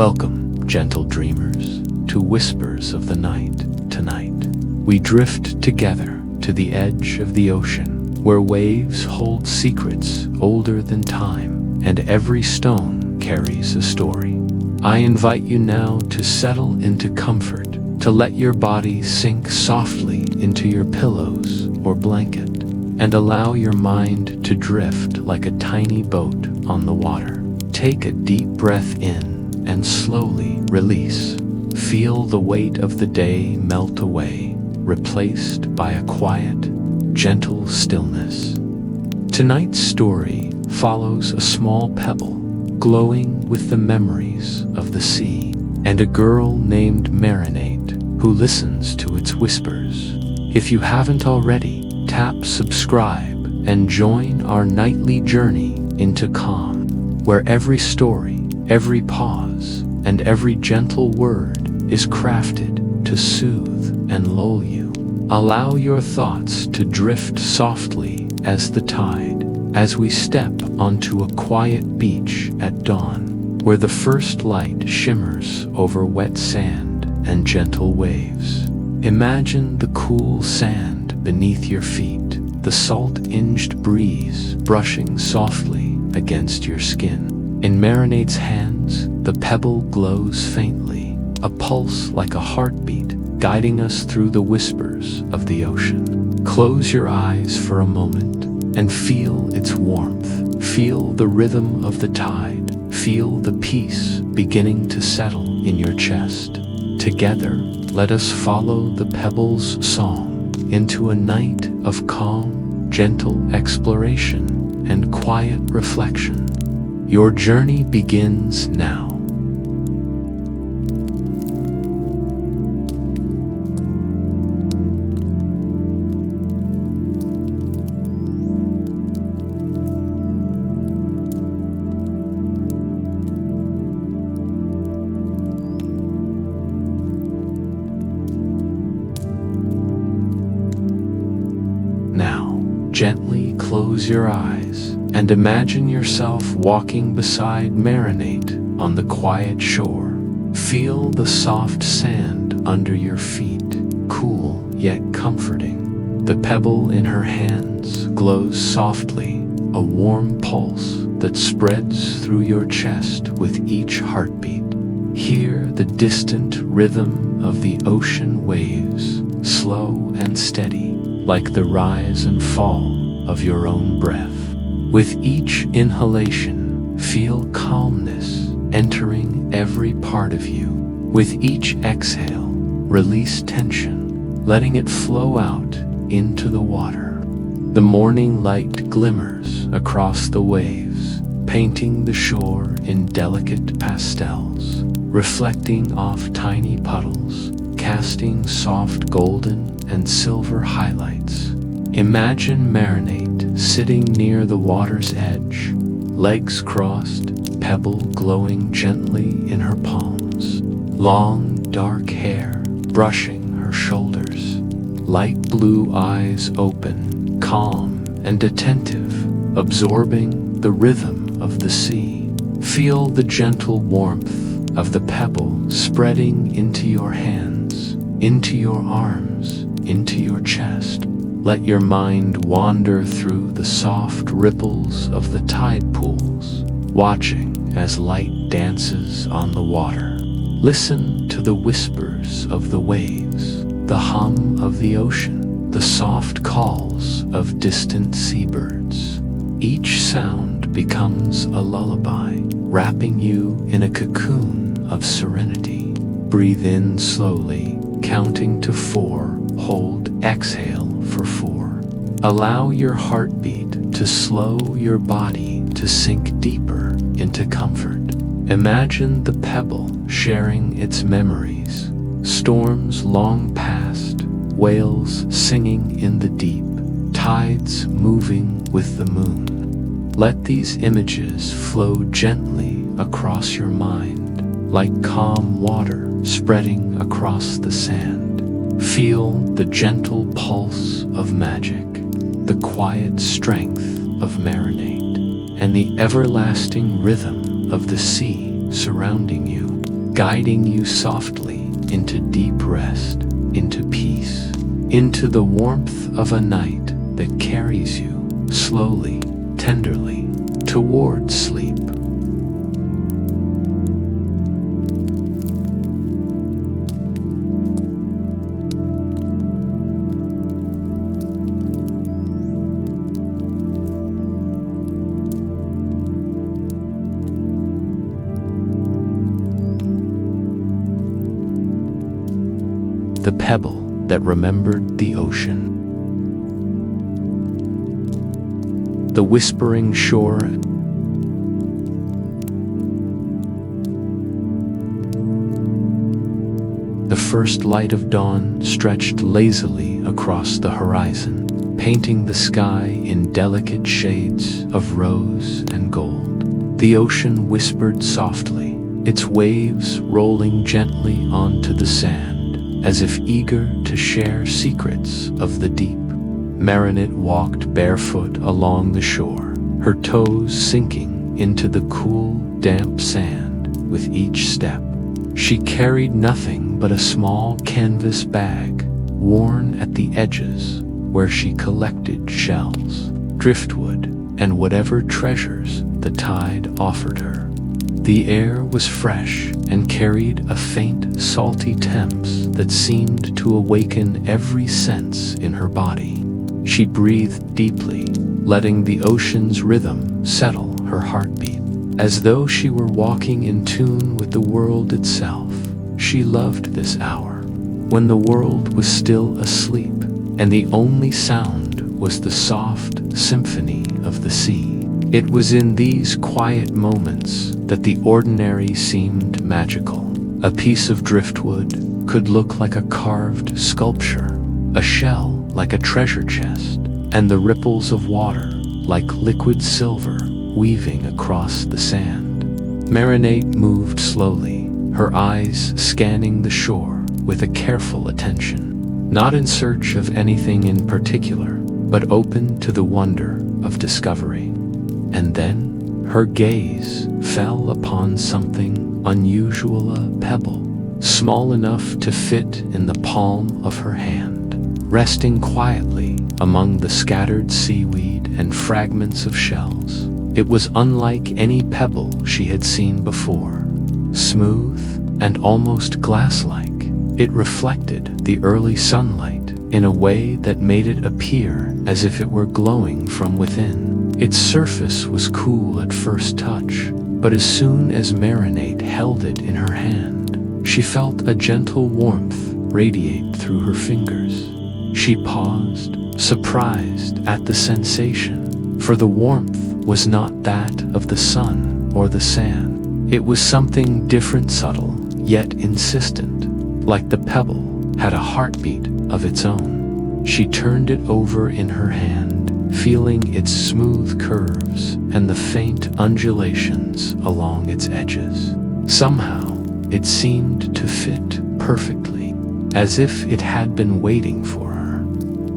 Welcome, gentle dreamers, to Whispers of the Night. Tonight, we drift together to the edge of the ocean, where waves hold secrets older than time, and every stone carries a story. I invite you now to settle into comfort, to let your body sink softly into your pillows or blanket, and allow your mind to drift like a tiny boat on the water. Take a deep breath in and slowly release. Feel the weight of the day melt away, replaced by a quiet, gentle stillness. Tonight's story follows a small pebble glowing with the memories of the sea, and a girl named Mariel who listens to its whispers. If you haven't already, tap subscribe and join our nightly journey into calm, where every story, every pause, and every gentle word is crafted to soothe and lull you. Allow your thoughts to drift softly as the tide, as we step onto a quiet beach at dawn, where the first light shimmers over wet sand and gentle waves. Imagine the cool sand beneath your feet, the salt-tinged breeze brushing softly against your skin. In Mariel's hands, the pebble glows faintly, a pulse like a heartbeat guiding us through the whispers of the ocean. Close your eyes for a moment and feel its warmth. Feel the rhythm of the tide. Feel the peace beginning to settle in your chest. Together, let us follow the pebble's song into a night of calm, gentle exploration and quiet reflection. Your journey begins now. Now, gently close your eyes and imagine yourself walking beside Mariel on the quiet shore. Feel the soft sand under your feet, cool yet comforting. The pebble in her hands glows softly, a warm pulse that spreads through your chest with each heartbeat. Hear the distant rhythm of the ocean waves, slow and steady, like the rise and fall of your own breath. With each inhalation, feel calmness entering every part of you. With each exhale, release tension, letting it flow out into the water. The morning light glimmers across the waves, painting the shore in delicate pastels, reflecting off tiny puddles, casting soft golden and silver highlights. Imagine Mariel sitting near the water's edge, legs crossed, pebble glowing gently in her palms, long dark hair brushing her shoulders, light blue eyes open, calm and attentive, absorbing the rhythm of the sea. Feel the gentle warmth of the pebble spreading into your hands, into your arms, into your chest. Let your mind wander through the soft ripples of the tide pools, watching as light dances on the water. Listen to the whispers of the waves, the hum of the ocean, the soft calls of distant seabirds. Each sound becomes a lullaby, wrapping you in a cocoon of serenity. Breathe in slowly, counting to 4, hold, exhale for 4. Allow your heartbeat to slow your body to sink deeper into comfort. Imagine the pebble sharing its memories, storms long past, whales singing in the deep, tides moving with the moon. Let these images flow gently across your mind, like calm water spreading across the sand. Feel the gentle pulse of magic, the quiet strength of Mariel, and the everlasting rhythm of the sea surrounding you. guiding you softly into deep rest, into peace, into the warmth of a night that carries you slowly, tenderly, toward sleep. The pebble that remembered the ocean. The whispering shore. The first light of dawn stretched lazily across the horizon, painting the sky in delicate shades of rose and gold. The ocean whispered softly, its waves rolling gently onto the sand, as if eager to share secrets of the deep. Mariel walked barefoot along the shore, her toes sinking into the cool, damp sand with each step. She carried nothing but a small canvas bag, worn at the edges, where she collected shells, driftwood, and whatever treasures the tide offered her. The air was fresh and carried a faint, salty temps that seemed to awaken every sense in her body. She breathed deeply, letting the ocean's rhythm settle her heartbeat. As though she were walking in tune with the world itself, she loved this hour, when the world was still asleep, and the only sound was the soft symphony of the sea. It was in these quiet moments that the ordinary seemed magical. A piece of driftwood could look like a carved sculpture, a shell like a treasure chest, and the ripples of water like liquid silver weaving across the sand. Mariel moved slowly, her eyes scanning the shore with a careful attention, not in search of anything in particular, but open to the wonder of discovery. And then her gaze fell upon something unusual, a pebble, small enough to fit in the palm of her hand, resting quietly among the scattered seaweed and fragments of shells. It was unlike any pebble she had seen before, smooth and almost glass-like. It reflected the early sunlight in a way that made it appear as if it were glowing from within. Its surface was cool at first touch, but as soon as Mariel held it in her hand, she felt a gentle warmth radiate through her fingers. She paused, surprised at the sensation, for the warmth was not that of the sun or the sand. It was something different, subtle, yet insistent, like the pebble had a heartbeat of its own. She turned it over in her hand, feeling its smooth curves and the faint undulations along its edges. Somehow, it seemed to fit perfectly, as if it had been waiting for her.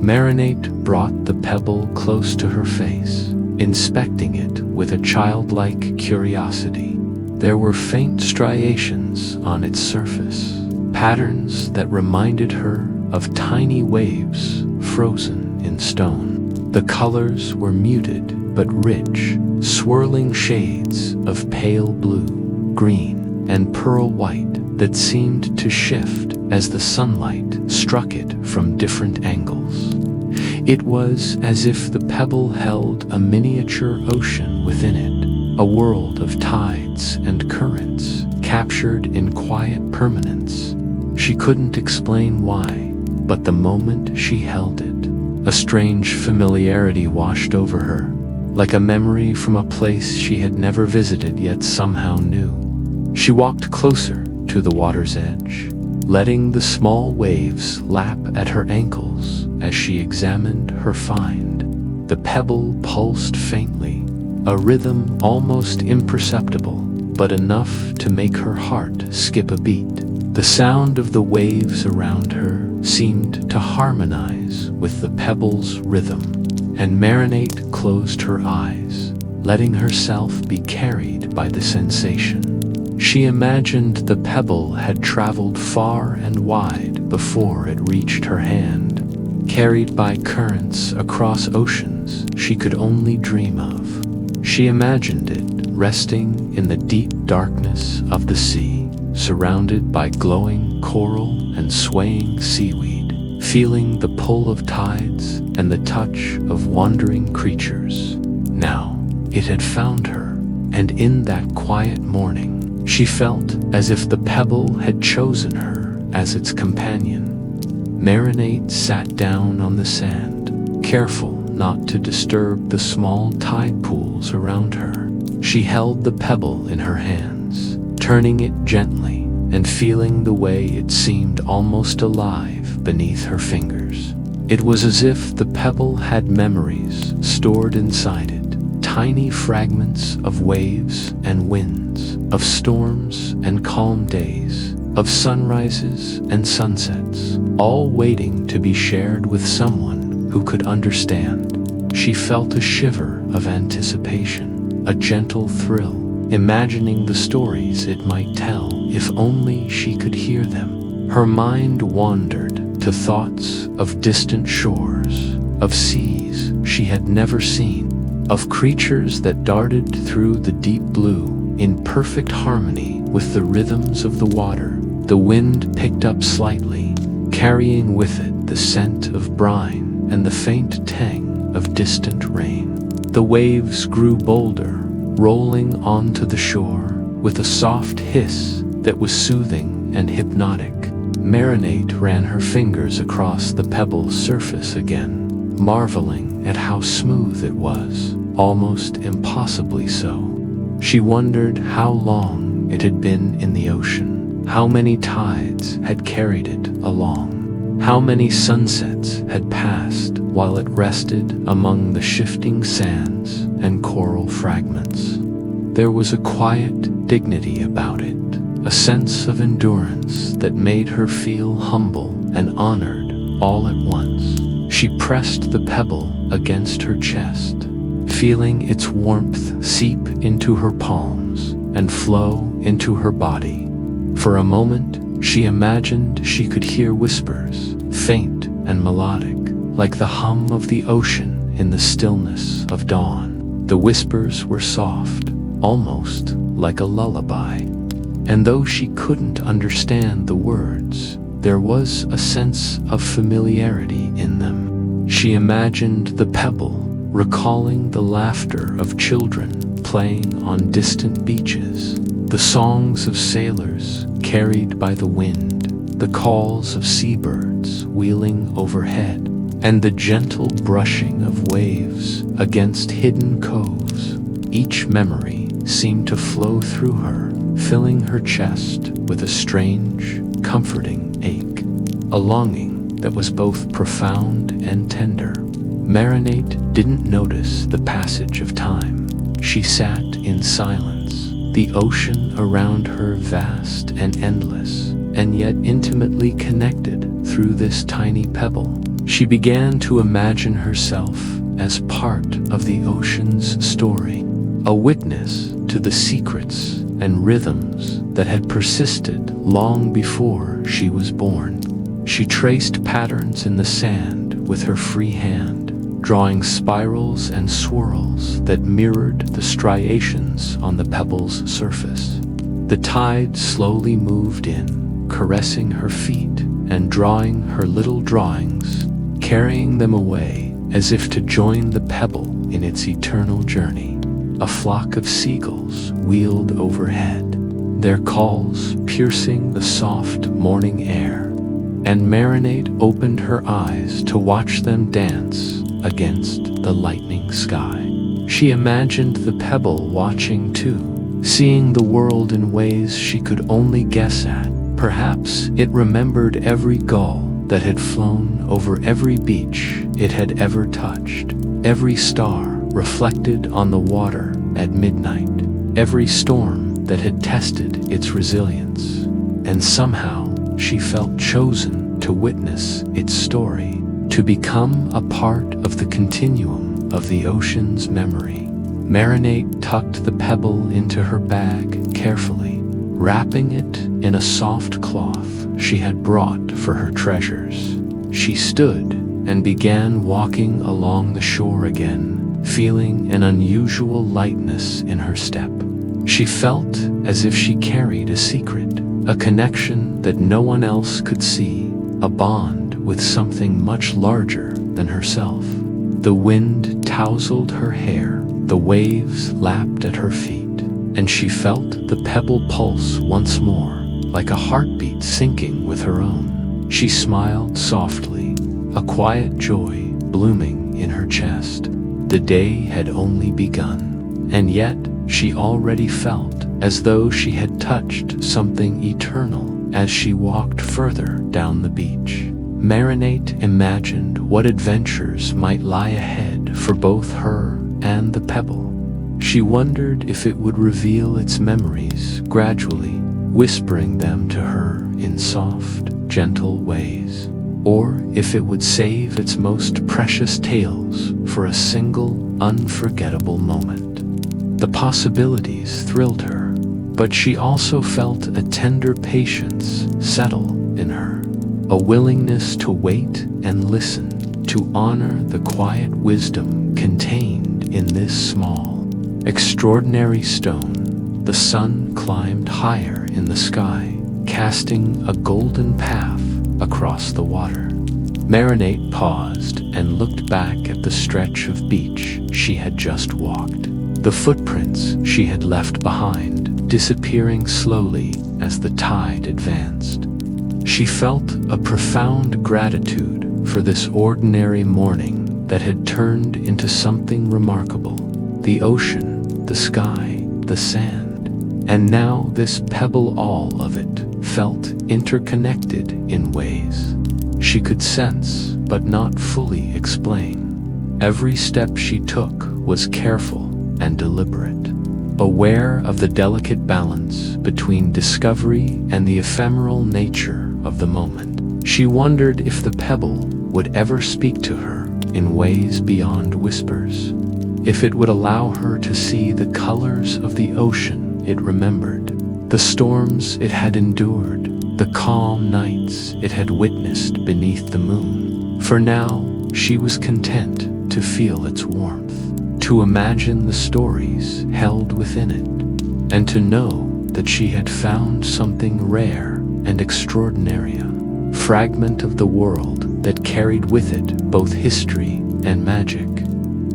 Mariel brought the pebble close to her face, inspecting it with a childlike curiosity. There were faint striations on its surface, patterns that reminded her of tiny waves frozen in stone. The colors were muted but rich, swirling shades of pale blue, green, and pearl white that seemed to shift as the sunlight struck it from different angles. It was as if the pebble held a miniature ocean within it, a world of tides and currents, captured in quiet permanence. She couldn't explain why, but the moment she held it, a strange familiarity washed over her, like a memory from a place she had never visited yet somehow knew. She walked closer to the water's edge, letting the small waves lap at her ankles as she examined her find. The pebble pulsed faintly, a rhythm almost imperceptible, but enough to make her heart skip a beat. The sound of the waves around her seemed to harmonize with the pebble's rhythm, and Mariel closed her eyes, letting herself be carried by the sensation. She imagined the pebble had traveled far and wide before it reached her hand, carried by currents across oceans she could only dream of. She imagined it resting in the deep darkness of the sea, surrounded by glowing coral and swaying seaweed, feeling the pull of tides and the touch of wandering creatures. Now it had found her, and in that quiet morning, she felt as if the pebble had chosen her as its companion. Marinate sat down on the sand, careful not to disturb the small tide pools around her. She held the pebble in her hands, turning it gently and feeling the way it seemed almost alive beneath her fingers. It was as if the pebble had memories stored inside it, tiny fragments of waves and winds, of storms and calm days, of sunrises and sunsets, all waiting to be shared with someone who could understand. She felt a shiver of anticipation, a gentle thrill, imagining the stories it might tell if only she could hear them. Her mind wandered to thoughts of distant shores, of seas she had never seen, of creatures that darted through the deep blue in perfect harmony with the rhythms of the water. The wind picked up slightly, carrying with it the scent of brine and the faint tang of distant rain. The waves grew bolder, rolling onto the shore with a soft hiss that was soothing and hypnotic. Marinate ran her fingers across the pebble's surface again, marveling at how smooth it was, almost impossibly so. She wondered how long it had been in the ocean, how many tides had carried it along, how many sunsets had passed while it rested among the shifting sands and coral fragments. There was a quiet dignity about it, a sense of endurance that made her feel humble and honored all at once. She pressed the pebble against her chest, feeling its warmth seep into her palms and flow into her body. For a moment, she imagined she could hear whispers, faint and melodic, like the hum of the ocean in the stillness of dawn. The whispers were soft, almost like a lullaby. And though she couldn't understand the words, there was a sense of familiarity in them. She imagined the pebble, recalling the laughter of children playing on distant beaches, the songs of sailors carried by the wind, the calls of seabirds wheeling overhead, and the gentle brushing of waves against hidden coves. Each memory seemed to flow through her, filling her chest with a strange, comforting ache, a longing that was both profound and tender. Marinate didn't notice the passage of time. She sat in silence, the ocean around her vast and endless, and yet intimately connected through this tiny pebble. She began to imagine herself as part of the ocean's story, a witness to the secrets and rhythms that had persisted long before she was born. She traced patterns in the sand with her free hand, drawing spirals and swirls that mirrored the striations on the pebble's surface. The tide slowly moved in, caressing her feet and drawing her little drawings, carrying them away as if to join the pebble in its eternal journey. A flock of seagulls wheeled overhead, their calls piercing the soft morning air, and Marinate opened her eyes to watch them dance against the lightning sky. She imagined the pebble watching too, seeing the world in ways she could only guess at. Perhaps it remembered every gull that had flown over every beach it had ever touched, every star reflected on the water at midnight, every storm that had tested its resilience. And somehow she felt chosen to witness its story, to become a part of the continuum of the ocean's memory. Marinate tucked the pebble into her bag carefully, wrapping it in a soft cloth she had brought for her treasures. She stood and began walking along the shore again, feeling an unusual lightness in her step. She felt as if she carried a secret, a connection that no one else could see, a bond with something much larger than herself. The wind tousled her hair, the waves lapped at her feet, and she felt the pebble pulse once more, like a heartbeat syncing with her own. She smiled softly, a quiet joy blooming in her chest. The day had only begun, and yet she already felt as though she had touched something eternal as she walked further down the beach. Marinate imagined what adventures might lie ahead for both her and the pebble. She wondered if it would reveal its memories gradually, whispering them to her in soft, gentle ways, or if it would save its most precious tales for a single, unforgettable moment. The possibilities thrilled her, but she also felt a tender patience settle in her, a willingness to wait and listen, to honor the quiet wisdom contained in this small, extraordinary stone. The sun climbed higher in the sky, casting a golden path across the water. Marinate paused and looked back at the stretch of beach she had just walked, the footprints she had left behind, disappearing slowly as the tide advanced. She felt a profound gratitude for this ordinary morning that had turned into something remarkable. The ocean, the sky, the sand, and now this pebble, all of it felt interconnected in ways she could sense but not fully explain. Every step she took was careful and deliberate, aware of the delicate balance between discovery and the ephemeral nature of the moment. She wondered if the pebble would ever speak to her in ways beyond whispers, if it would allow her to see the colors of the ocean it remembered, the storms it had endured, the calm nights it had witnessed beneath the moon. For now, she was content to feel its warmth, to imagine the stories held within it, and to know that she had found something rare and extraordinary, a fragment of the world that carried with it both history and magic.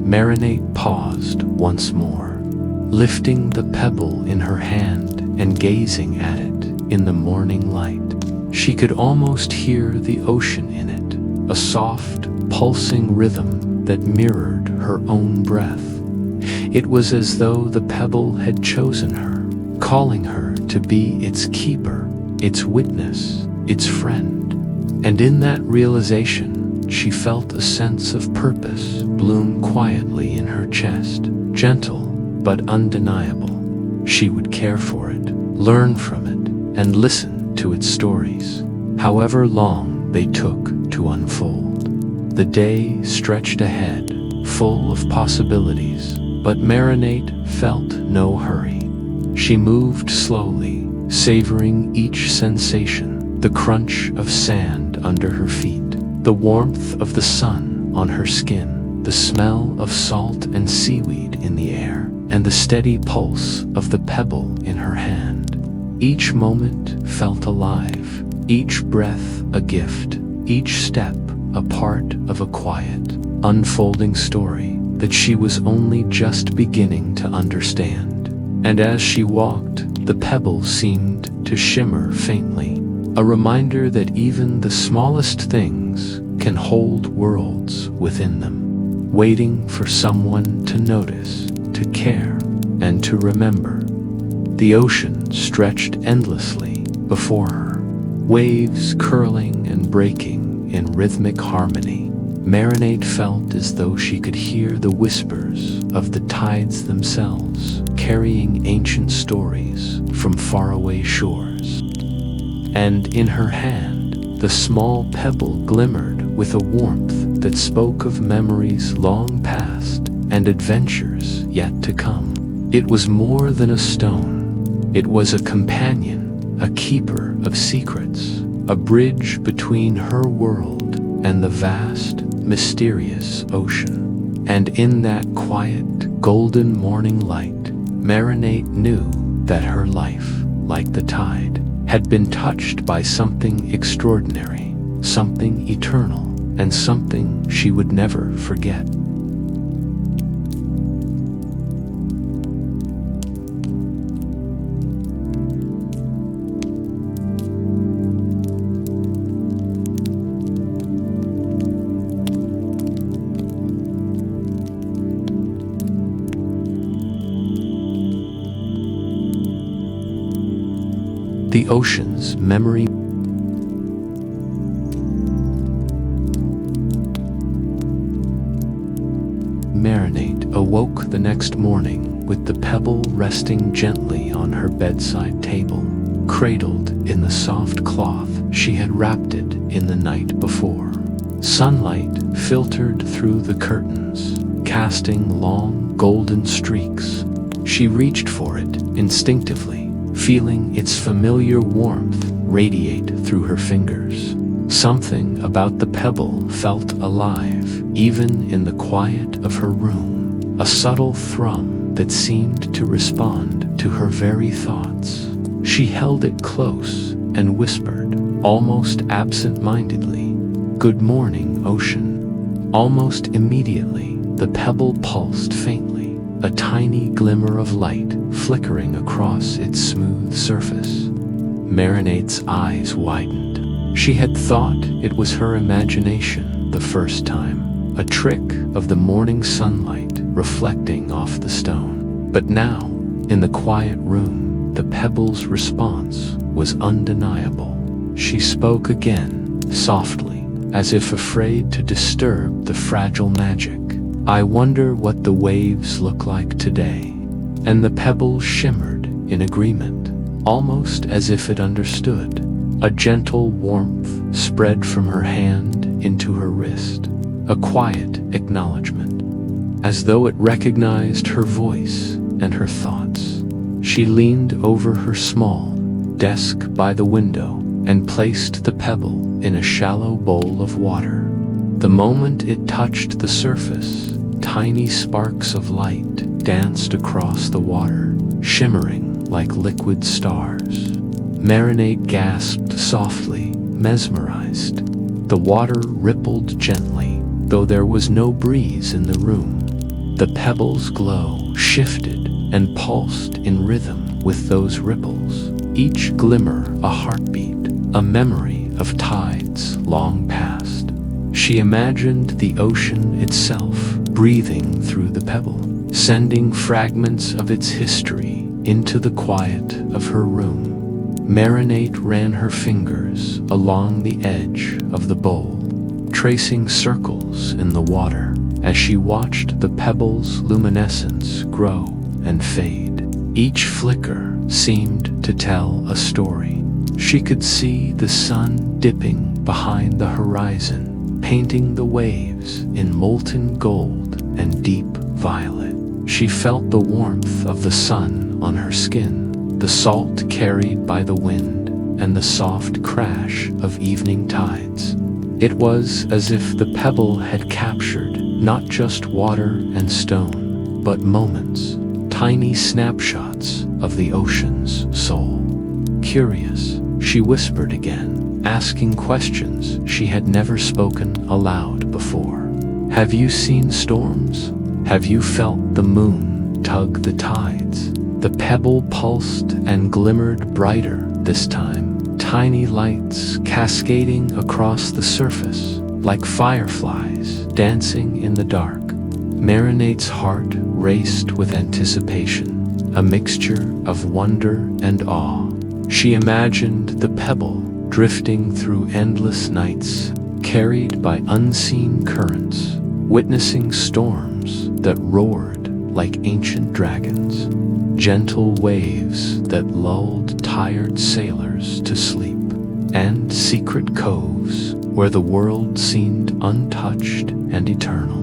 Marinate paused once more, lifting the pebble in her hand and gazing at it in the morning light. She could almost hear the ocean in it, a soft, pulsing rhythm that mirrored her own breath. It was as though the pebble had chosen her, calling her to be its keeper, its witness, its friend. And in that realization, she felt a sense of purpose bloom quietly in her chest, gentle but undeniable. She would care for it, learn from it, and listen to its stories, however long they took to unfold. The day stretched ahead, full of possibilities, but Marinate felt no hurry. She moved slowly, savoring each sensation, the crunch of sand under her feet, the warmth of the sun on her skin, the smell of salt and seaweed in the air, and the steady pulse of the pebble in her hand. Each moment felt alive, each breath a gift, each step a part of a quiet, unfolding story that she was only just beginning to understand. And as she walked, the pebble seemed to shimmer faintly, a reminder that even the smallest things can hold worlds within them, waiting for someone to notice, to care, and to remember. The ocean stretched endlessly before her, waves curling and breaking in rhythmic harmony. Marinate felt as though she could hear the whispers of the tides themselves, carrying ancient stories from faraway shores. And in her hand, the small pebble glimmered with a warmth that spoke of memories long past and adventures yet to come. It was more than a stone. It was a companion, a keeper of secrets, a bridge between her world and the vast, mysterious ocean. And in that quiet, golden morning light, Marinate knew that her life, like the tide, had been touched by something extraordinary, something eternal, and something she would never forget. The ocean's memory. Marinate awoke the next morning with the pebble resting gently on her bedside table, cradled in the soft cloth she had wrapped it in the night before. Sunlight filtered through the curtains, casting long golden streaks. She reached for it instinctively, feeling its familiar warmth radiate through her fingers. Something about the pebble felt alive, even in the quiet of her room, a subtle thrum that seemed to respond to her very thoughts. She held it close and whispered, almost absent-mindedly, "Good morning, ocean." Almost immediately, the pebble pulsed faintly, a tiny glimmer of light flickering across its smooth surface. Marinate's eyes widened. She had thought it was her imagination the first time, a trick of the morning sunlight reflecting off the stone. But now, in the quiet room, the pebble's response was undeniable. She spoke again, softly, as if afraid to disturb the fragile magic. "I wonder what the waves look like today." And the pebble shimmered in agreement, almost as if it understood. A gentle warmth spread from her hand into her wrist, a quiet acknowledgement, as though it recognized her voice and her thoughts. She leaned over her small desk by the window and placed the pebble in a shallow bowl of water. The moment it touched the surface, tiny sparks of light danced across the water, shimmering like liquid stars. Marinate gasped softly, mesmerized. The water rippled gently, though there was no breeze in the room. The pebble's glow shifted and pulsed in rhythm with those ripples, each glimmer a heartbeat, a memory of tides long past. She imagined the ocean itself breathing through the pebble, sending fragments of its history into the quiet of her room. Marinate ran her fingers along the edge of the bowl, tracing circles in the water as she watched the pebble's luminescence grow and fade. Each flicker seemed to tell a story. She could see the sun dipping behind the horizon, painting the waves in molten gold and deep violet. She felt the warmth of the sun on her skin, the salt carried by the wind, and the soft crash of evening tides. It was as if the pebble had captured not just water and stone, but moments, tiny snapshots of the ocean's soul. Curious, she whispered again, asking questions she had never spoken aloud before. "Have you seen storms? Have you felt the moon tug the tides?" The pebble pulsed and glimmered brighter this time, tiny lights cascading across the surface like fireflies dancing in the dark. Marinate's heart raced with anticipation, a mixture of wonder and awe. She imagined the pebble drifting through endless nights, carried by unseen currents, witnessing storms that roared like ancient dragons, gentle waves that lulled tired sailors to sleep, and secret coves where the world seemed untouched and eternal.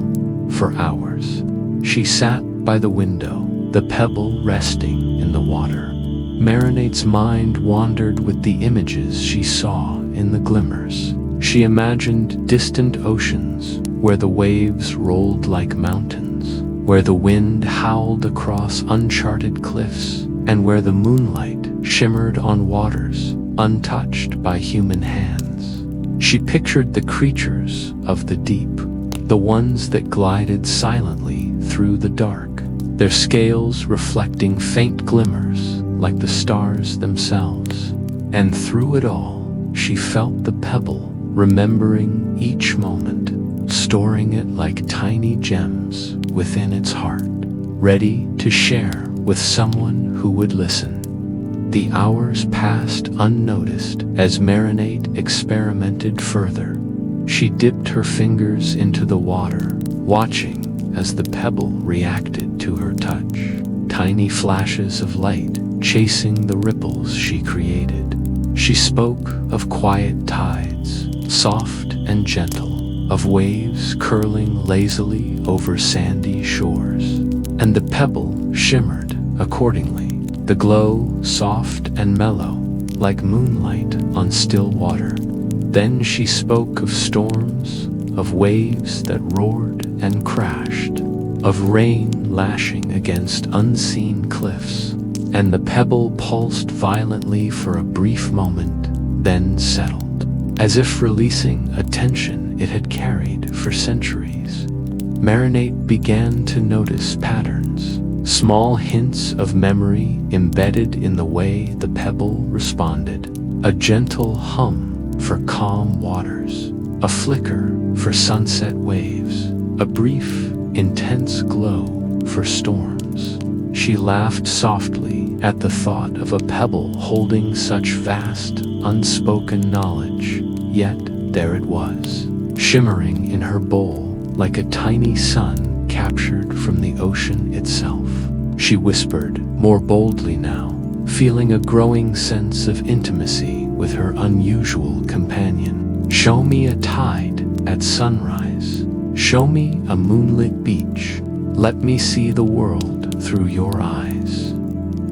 For hours, she sat by the window, the pebble resting in the water, Marinate's mind wandered with the images she saw in the glimmers. She imagined distant oceans where the waves rolled like mountains, where the wind howled across uncharted cliffs, and where the moonlight shimmered on waters untouched by human hands. She pictured the creatures of the deep, the ones that glided silently through the dark, their scales reflecting faint glimmers like the stars themselves. And through it all, she felt the pebble, remembering each moment, storing it like tiny gems within its heart, ready to share with someone who would listen. The hours passed unnoticed as Marinate experimented further. She dipped her fingers into the water, watching as the pebble reacted to her touch. Tiny flashes of light chasing the ripples she created. She spoke of quiet tides, soft and gentle, of waves curling lazily over sandy shores. And the pebble shimmered accordingly, the glow soft and mellow, like moonlight on still water. Then she spoke of storms, of waves that roared and crashed, of rain lashing against unseen cliffs, and the pebble pulsed violently for a brief moment, then settled, as if releasing a tension it had carried for centuries. Marinate began to notice patterns, small hints of memory embedded in the way the pebble responded. A gentle hum for calm waters, a flicker for sunset waves, a brief, intense glow for storms. She laughed softly at the thought of a pebble holding such vast, unspoken knowledge, yet there it was, shimmering in her bowl like a tiny sun captured from the ocean itself. She whispered, more boldly now, feeling a growing sense of intimacy with her unusual companion. Show me a tide at sunrise. Show me a moonlit beach. Let me see the world through your eyes.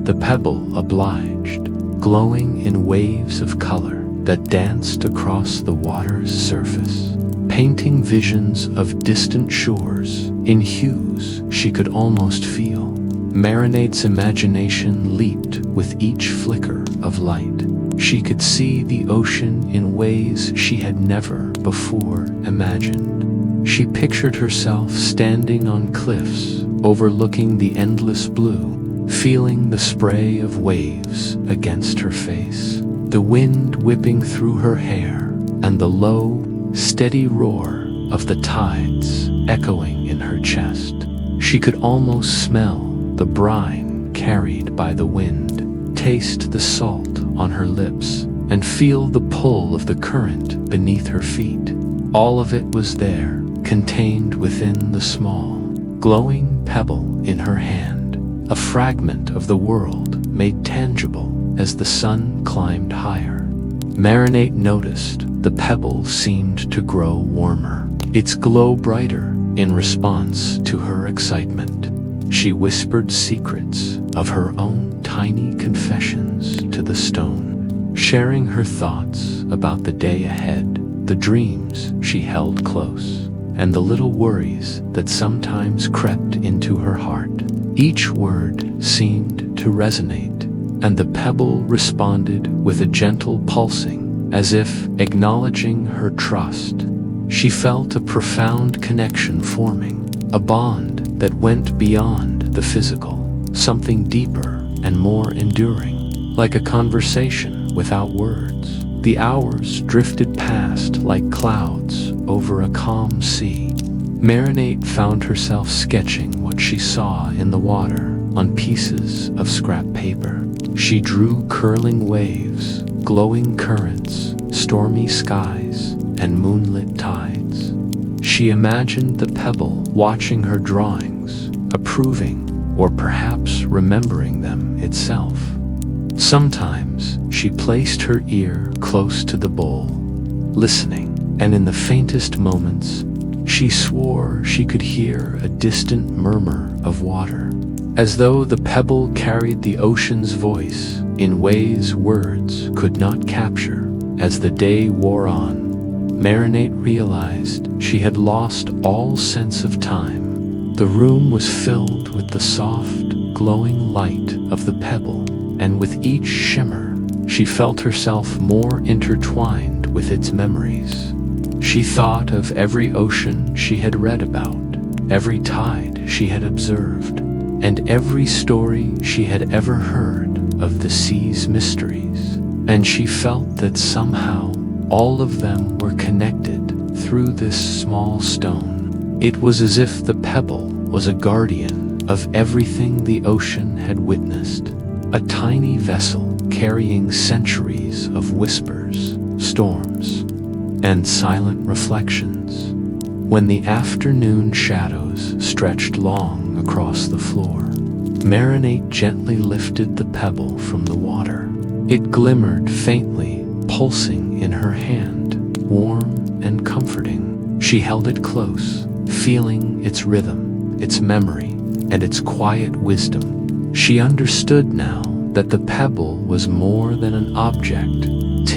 The pebble obliged, glowing in waves of color that danced across the water's surface, painting visions of distant shores in hues she could almost feel. Marinate's imagination leaped with each flicker of light. She could see the ocean in ways she had never before imagined. She pictured herself standing on cliffs, overlooking the endless blue, feeling the spray of waves against her face, the wind whipping through her hair, and the low, steady roar of the tides echoing in her chest. She could almost smell the brine carried by the wind, taste the salt on her lips, and feel the pull of the current beneath her feet. All of it was there, contained within the small, glowing pebble in her hand, a fragment of the world made tangible as the sun climbed higher. Marinate noticed the pebble seemed to grow warmer, its glow brighter in response to her excitement. She whispered secrets of her own tiny confessions to the stone, sharing her thoughts about the day ahead, the dreams she held close, and the little worries that sometimes crept into her heart. Each word seemed to resonate, and the pebble responded with a gentle pulsing, as if acknowledging her trust. She felt a profound connection forming, a bond that went beyond the physical, something deeper and more enduring, like a conversation without words. The hours drifted past like clouds over a calm sea. Marinate found herself sketching what she saw in the water on pieces of scrap paper. She drew curling waves, glowing currents, stormy skies, and moonlit tides. She imagined the pebble watching her drawings, approving or perhaps remembering them itself. Sometimes she placed her ear close to the bowl, listening, and in the faintest moments, she swore she could hear a distant murmur of water, as though the pebble carried the ocean's voice in ways words could not capture. As the day wore on, Marinate realized she had lost all sense of time. The room was filled with the soft, glowing light of the pebble, and with each shimmer, she felt herself more intertwined with its memories. She thought of every ocean she had read about, every tide she had observed, and every story she had ever heard of the sea's mysteries. And she felt that somehow all of them were connected through this small stone. It was as if the pebble was a guardian of everything the ocean had witnessed, a tiny vessel carrying centuries of whispers, storms, and silent reflections. When the afternoon shadows stretched long across the floor, Marinate gently lifted the pebble from the water. It glimmered faintly, pulsing in her hand, warm and comforting. She held it close, feeling its rhythm, its memory, and its quiet wisdom. She understood now that the pebble was more than an object.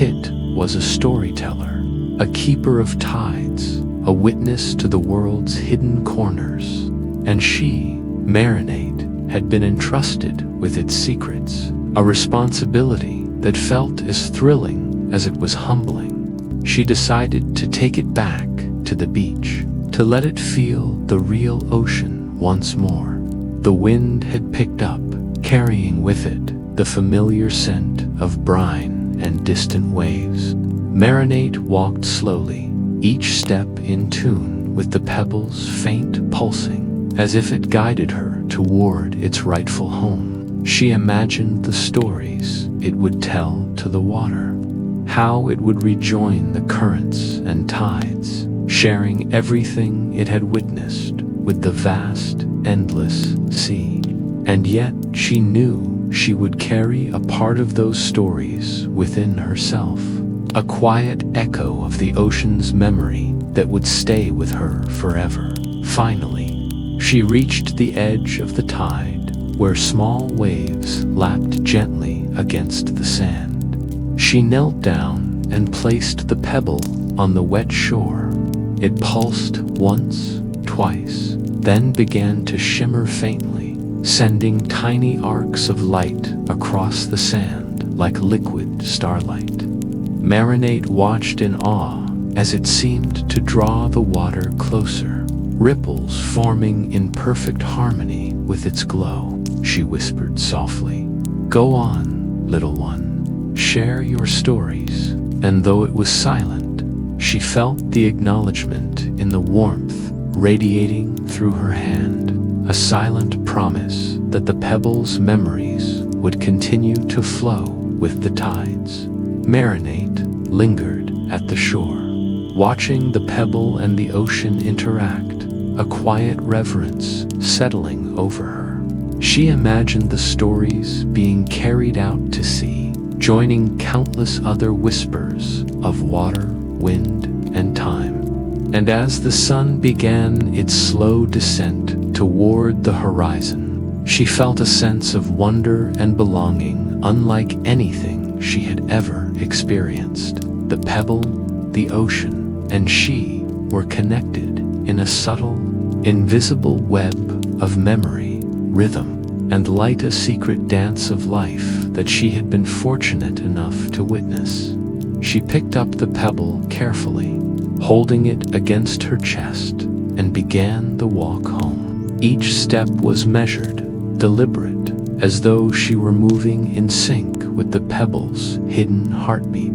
It was a storyteller, a keeper of tides, a witness to the world's hidden corners. And she, Marinate, had been entrusted with its secrets, a responsibility that felt as thrilling as it was humbling. She decided to take it back to the beach, to let it feel the real ocean once more. The wind had picked up, carrying with it the familiar scent of brine and distant waves. Marinate walked slowly, each step in tune with the pebble's faint pulsing, as if it guided her toward its rightful home. She imagined the stories it would tell to the water, how it would rejoin the currents and tides, sharing everything it had witnessed with the vast, endless sea. And yet she knew she would carry a part of those stories within herself, a quiet echo of the ocean's memory that would stay with her forever. Finally, she reached the edge of the tide, where small waves lapped gently against the sand. She knelt down and placed the pebble on the wet shore. It pulsed once, twice, then began to shimmer faintly, sending tiny arcs of light across the sand like liquid starlight. Marinate watched in awe as it seemed to draw the water closer, ripples forming in perfect harmony with its glow. She whispered softly, "Go on, little one, share your stories." And though it was silent, she felt the acknowledgement in the warmth radiating through her hand, a silent promise that the pebble's memories would continue to flow with the tides. Marinate lingered at the shore, watching the pebble and the ocean interact, a quiet reverence settling over her. She imagined the stories being carried out to sea, joining countless other whispers of water, wind, and time. And as the sun began its slow descent toward the horizon, she felt a sense of wonder and belonging unlike anything she had ever experienced. The pebble, the ocean, and she were connected in a subtle, invisible web of memory, rhythm, and light, a secret dance of life that she had been fortunate enough to witness. She picked up the pebble carefully, holding it against her chest, and began the walk home. Each step was measured, deliberate, as though she were moving in sync with the pebble's hidden heartbeat.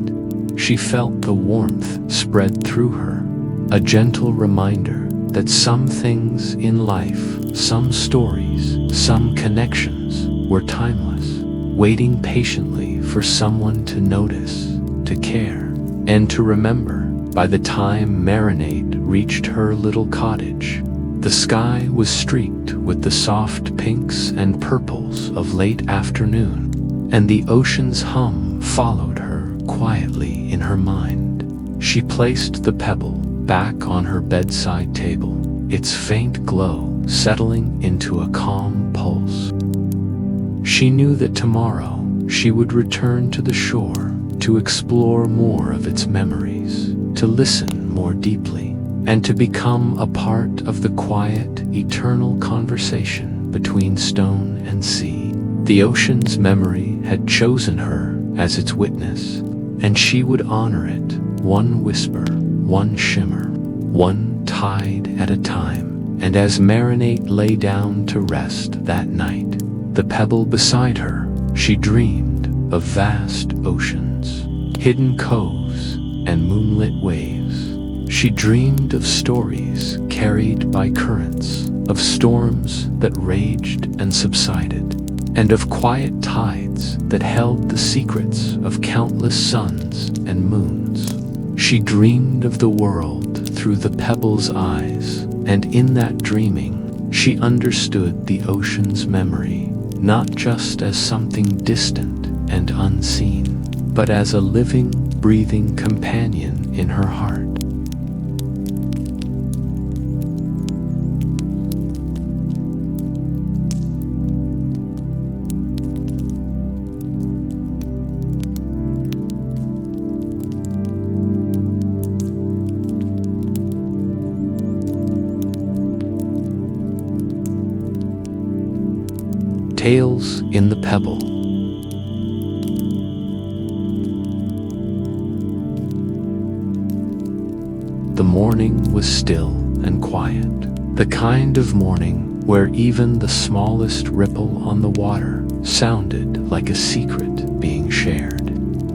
She felt the warmth spread through her, a gentle reminder that some things in life, some stories, some connections were timeless, waiting patiently for someone to notice, to care, and to remember. By the time Marinate reached her little cottage, the sky was streaked with the soft pinks and purples of late afternoon, and the ocean's hum followed her quietly in her mind. She placed the pebble back on her bedside table, its faint glow settling into a calm pulse. She knew that tomorrow she would return to the shore to explore more of its memories, to listen more deeply, and to become a part of the quiet, eternal conversation between stone and sea. The ocean's memory had chosen her as its witness, and she would honor it, one whisper, one shimmer, one tide at a time. And as Marinate lay down to rest that night, the pebble beside her, she dreamed of vast oceans, hidden coves, and moonlit waves. She dreamed of stories carried by currents, of storms that raged and subsided, and of quiet tides that held the secrets of countless suns and moons. She dreamed of the world through the pebble's eyes, and in that dreaming, she understood the ocean's memory, not just as something distant and unseen, but as a living, breathing companion in her heart. Tales in the Pebble. The morning was still and quiet, the kind of morning where even the smallest ripple on the water sounded like a secret being shared.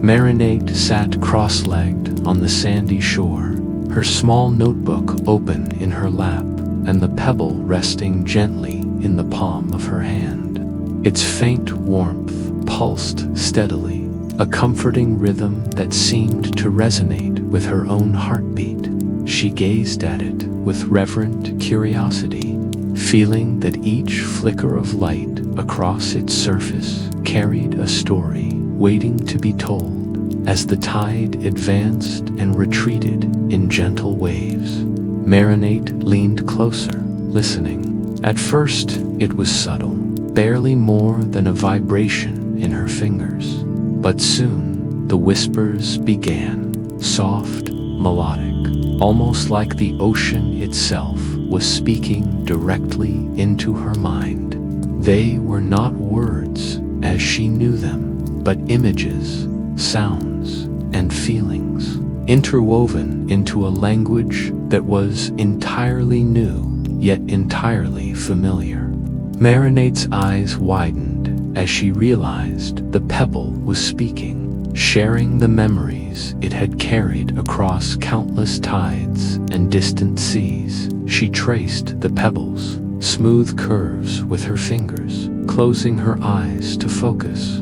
Marinate sat cross-legged on the sandy shore, her small notebook open in her lap, and the pebble resting gently in the palm of her hand. Its faint warmth pulsed steadily, a comforting rhythm that seemed to resonate with her own heartbeat. She gazed at it with reverent curiosity, feeling that each flicker of light across its surface carried a story waiting to be told as the tide advanced and retreated in gentle waves. Marinate leaned closer, listening. At first, it was subtle, barely more than a vibration in her fingers. But soon, the whispers began, soft, melodic, almost like the ocean itself was speaking directly into her mind. They were not words as she knew them, but images, sounds, and feelings, interwoven into a language that was entirely new, yet entirely familiar. Marinate's eyes widened as she realized the pebble was speaking, sharing the memories it had carried across countless tides and distant seas. She traced the pebble's smooth curves with her fingers, closing her eyes to focus.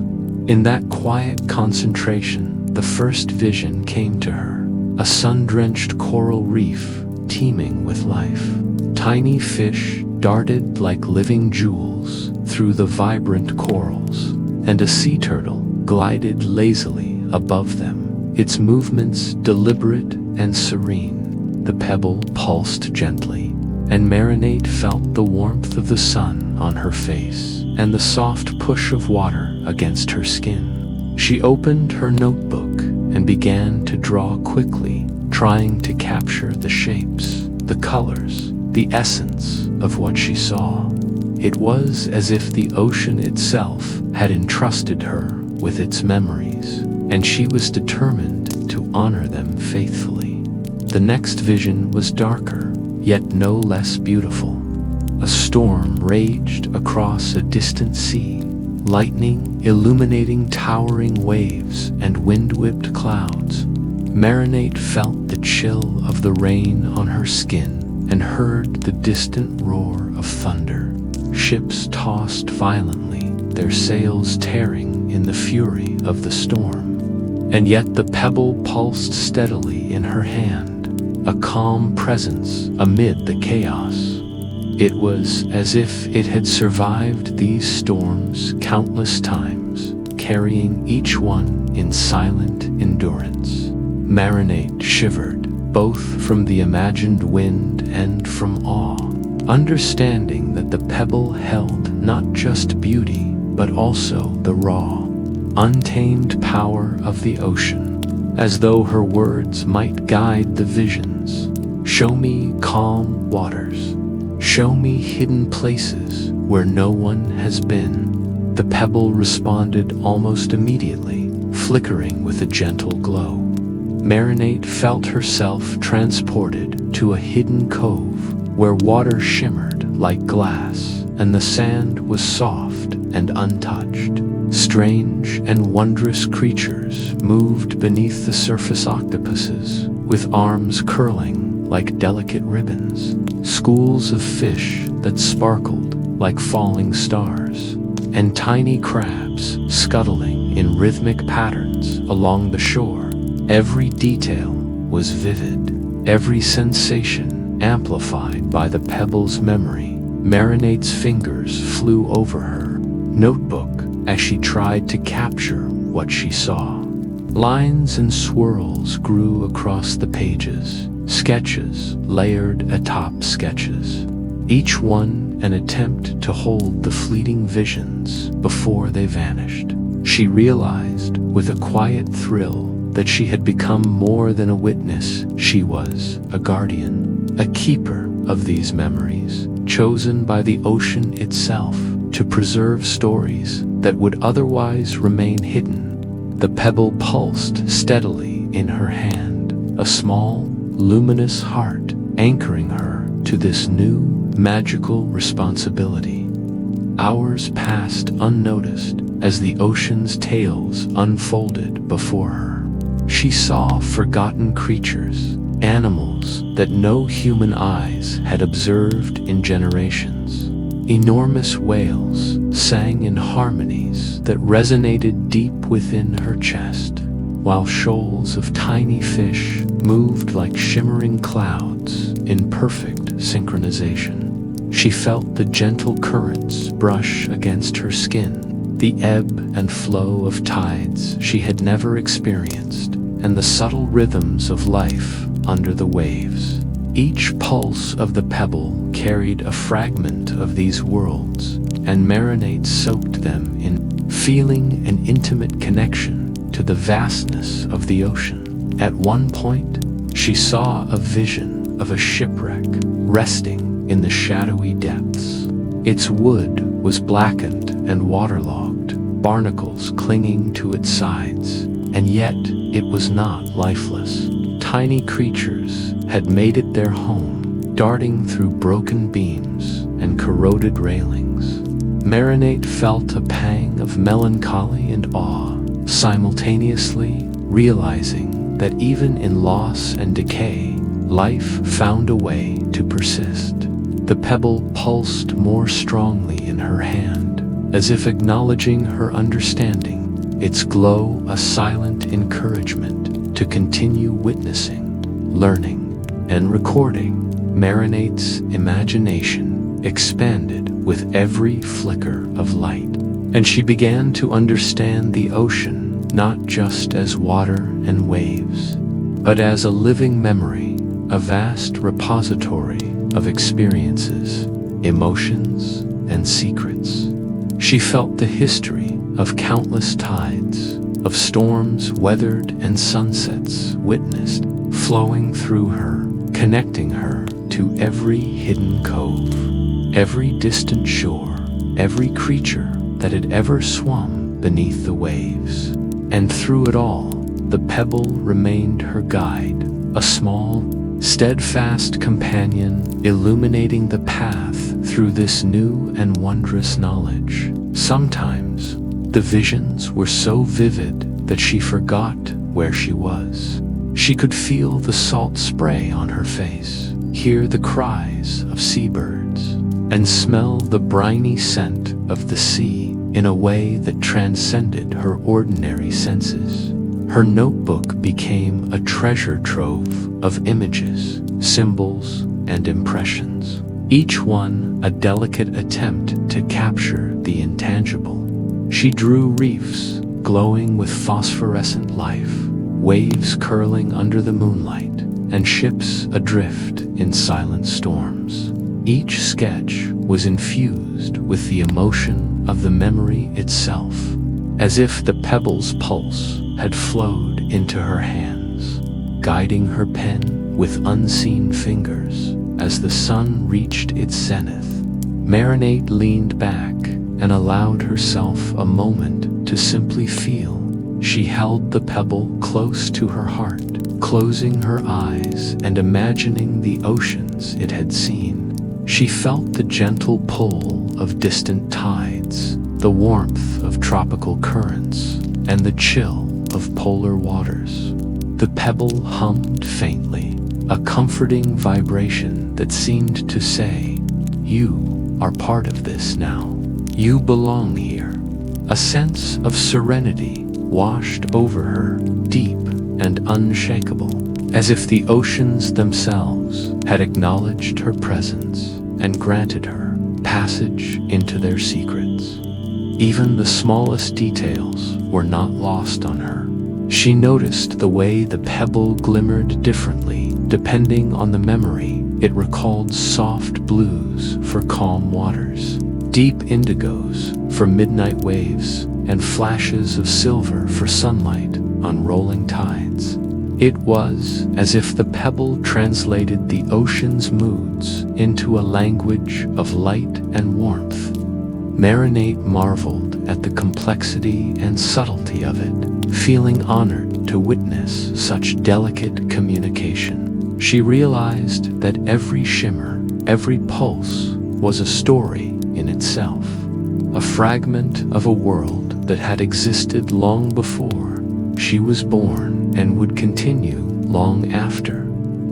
In that quiet concentration, the first vision came to her, a sun-drenched coral reef teeming with life. Tiny fish darted like living jewels through the vibrant corals, and a sea turtle glided lazily above them, its movements deliberate and serene. The pebble pulsed gently, and Marinate felt the warmth of the sun on her face and the soft push of water against her skin. She opened her notebook and began to draw quickly, trying to capture the shapes, the colors, the essence of what she saw. It was as if the ocean itself had entrusted her with its memories, and she was determined to honor them faithfully. The next vision was darker, yet no less beautiful. A storm raged across a distant sea, lightning illuminating towering waves and wind-whipped clouds. Marinate felt the chill of the rain on her skin and heard the distant roar of thunder. Ships tossed violently, their sails tearing in the fury of the storm. And yet the pebble pulsed steadily in her hand, a calm presence amid the chaos. It was as if it had survived these storms countless times, carrying each one in silent endurance. Marinate shivered, both from the imagined wind and from awe, understanding that the pebble held not just beauty, but also the raw, untamed power of the ocean, as though her words might guide the visions. Show me calm waters. Show me hidden places where no one has been. The pebble responded almost immediately, flickering with a gentle glow. Marinate felt herself transported to a hidden cove where water shimmered like glass and the sand was soft and untouched. Strange and wondrous creatures moved beneath the surface: octopuses with arms curling like delicate ribbons, schools of fish that sparkled like falling stars, and tiny crabs scuttling in rhythmic patterns along the shore. Every detail was vivid, every sensation amplified by the pebble's memory. Marinate's fingers flew over her notebook as she tried to capture what she saw. Lines and swirls grew across the pages, sketches layered atop sketches, each one an attempt to hold the fleeting visions before they vanished. She realized with a quiet thrill that she had become more than a witness. She was a guardian, a keeper of these memories, chosen by the ocean itself to preserve stories that would otherwise remain hidden. The pebble pulsed steadily in her hand, a small, luminous heart anchoring her to this new, magical responsibility. Hours passed unnoticed as the ocean's tales unfolded before her. She saw forgotten creatures, animals that no human eyes had observed in generations. Enormous whales sang in harmonies that resonated deep within her chest, while shoals of tiny fish moved like shimmering clouds in perfect synchronization. She felt the gentle currents brush against her skin, the ebb and flow of tides she had never experienced, and the subtle rhythms of life under the waves. Each pulse of the pebble carried a fragment of these worlds, and Marinate soaked them in, feeling an intimate connection to the vastness of the ocean. At one point, she saw a vision of a shipwreck resting in the shadowy depths. Its wood was blackened and waterlogged, barnacles clinging to its sides, and yet it was not lifeless. Tiny creatures had made it their home, darting through broken beams and corroded railings. Marinate felt a pang of melancholy and awe, simultaneously realizing that even in loss and decay, life found a way to persist. The pebble pulsed more strongly in her hand, as if acknowledging her understanding, its glow a silent encouragement to continue witnessing, learning, and recording. Marinate's imagination expanded with every flicker of light, and she began to understand the ocean not just as water and waves, but as a living memory, a vast repository of experiences, emotions, and secrets. She felt the history of countless tides, of storms weathered and sunsets witnessed, flowing through her, connecting her to every hidden cove, every distant shore, every creature that had ever swum beneath the waves. And through it all, the pebble remained her guide, a small, steadfast companion illuminating the path through this new and wondrous knowledge. Sometimes, the visions were so vivid that she forgot where she was. She could feel the salt spray on her face, hear the cries of seabirds, and smell the briny scent of the sea in a way that transcended her ordinary senses. Her notebook became a treasure trove of images, symbols, and impressions, each one a delicate attempt to capture the intangible. She drew reefs glowing with phosphorescent life, waves curling under the moonlight, and ships adrift in silent storms. Each sketch was infused with the emotion of the memory itself, as if the pebble's pulse had flowed into her hands, guiding her pen with unseen fingers. As the sun reached its zenith, Marinate leaned back and allowed herself a moment to simply feel. She held the pebble close to her heart, closing her eyes and imagining the oceans it had seen. She felt the gentle pull of distant tides, the warmth of tropical currents, and the chill of polar waters. The pebble hummed faintly, a comforting vibration that seemed to say, "You are part of this now. You belong here." A sense of serenity washed over her, deep and unshakable, as if the oceans themselves had acknowledged her presence and granted her passage into their secrets. Even the smallest details were not lost on her. She noticed the way the pebble glimmered differently depending on the memory. It recalled soft blues for calm waters, deep indigos for midnight waves, and flashes of silver for sunlight on rolling tides. It was as if the pebble translated the ocean's moods into a language of light and warmth. Marinate marveled at the complexity and subtlety of it, feeling honored to witness such delicate communication. She realized that every shimmer, every pulse, was a story in itself, a fragment of a world that had existed long before she was born and would continue long after.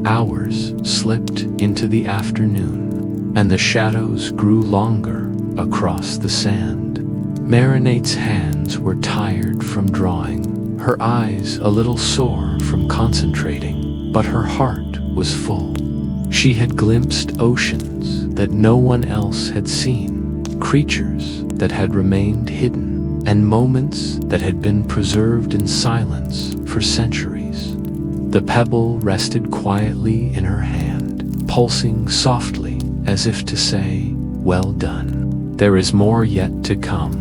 Hours slipped into the afternoon, and the shadows grew longer across the sand. Marinate's hands were tired from drawing, her eyes a little sore from concentrating, but her heart was full. She had glimpsed oceans that no one else had seen, creatures that had remained hidden, and moments that had been preserved in silence for centuries. The pebble rested quietly in her hand, pulsing softly as if to say, "Well done. There is more yet to come."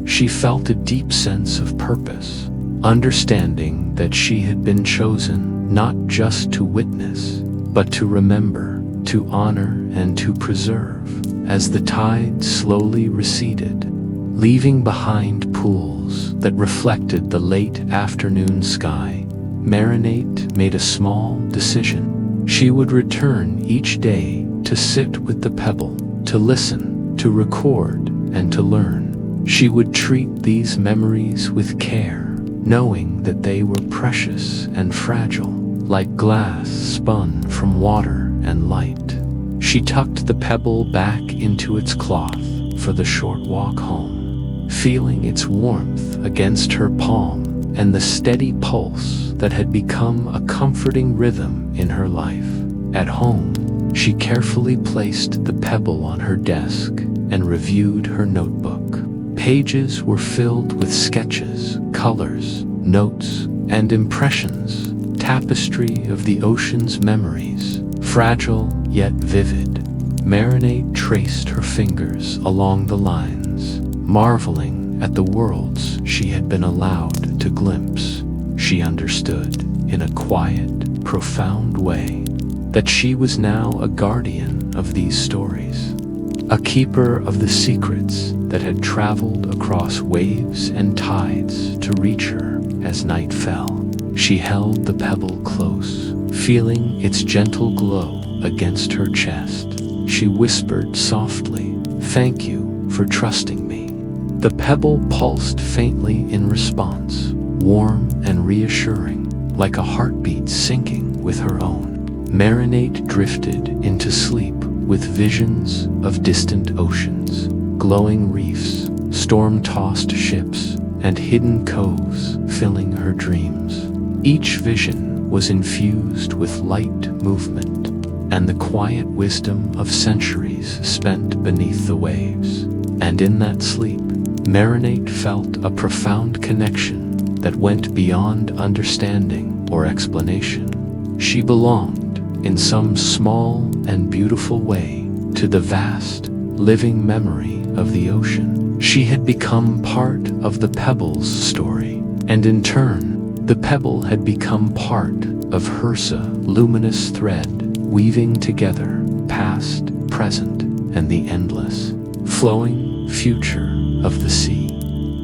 She felt a deep sense of purpose, understanding that she had been chosen not just to witness, but to remember, to honor, and to preserve. As the tide slowly receded, leaving behind pools that reflected the late afternoon sky, Marinate made a small decision. She would return each day to sit with the pebble, to listen, to record, and to learn. She would treat these memories with care, knowing that they were precious and fragile, like glass spun from water and light. She tucked the pebble back into its cloth for the short walk home, feeling its warmth against her palm and the steady pulse that had become a comforting rhythm in her life. At home, she carefully placed the pebble on her desk and reviewed her notebook. Pages were filled with sketches, colors, notes, and impressions, tapestry of the ocean's memories, fragile yet vivid. Marinate traced her fingers along the lines, marveling at the worlds she had been allowed to glimpse. She understood, in a quiet, profound way, that she was now a guardian of these stories, a keeper of the secrets that had traveled across waves and tides to reach her as night fell. She held the pebble close, feeling its gentle glow against her chest. She whispered softly, "Thank you for trusting me." The pebble pulsed faintly in response, warm and reassuring, like a heartbeat syncing with her own. Marinate drifted into sleep with visions of distant oceans, glowing reefs, storm-tossed ships, and hidden coves filling her dreams. Each vision was infused with light movement and the quiet wisdom of centuries spent beneath the waves. And in that sleep, Marinate felt a profound connection that went beyond understanding or explanation. She belonged, in some small and beautiful way, to the vast, living memory of the ocean. She had become part of the pebble's story, and in turn, the pebble had become part of Hersa, luminous thread, weaving together past, present, and the endless, flowing future of the sea.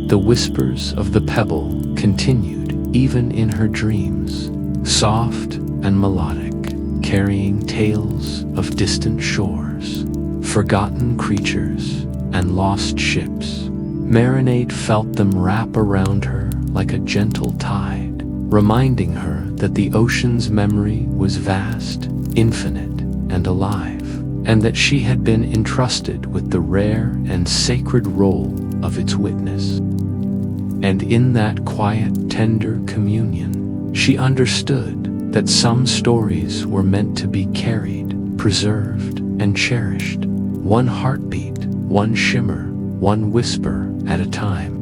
The whispers of the pebble continued even in her dreams, soft and melodic, carrying tales of distant shores, forgotten creatures, and lost ships. Marinate felt them wrap around her like a gentle tide, reminding her that the ocean's memory was vast, infinite, and alive, and that she had been entrusted with the rare and sacred role of its witness. And in that quiet, tender communion, she understood that some stories were meant to be carried, preserved, and cherished, one heartbeat, one shimmer, one whisper at a time.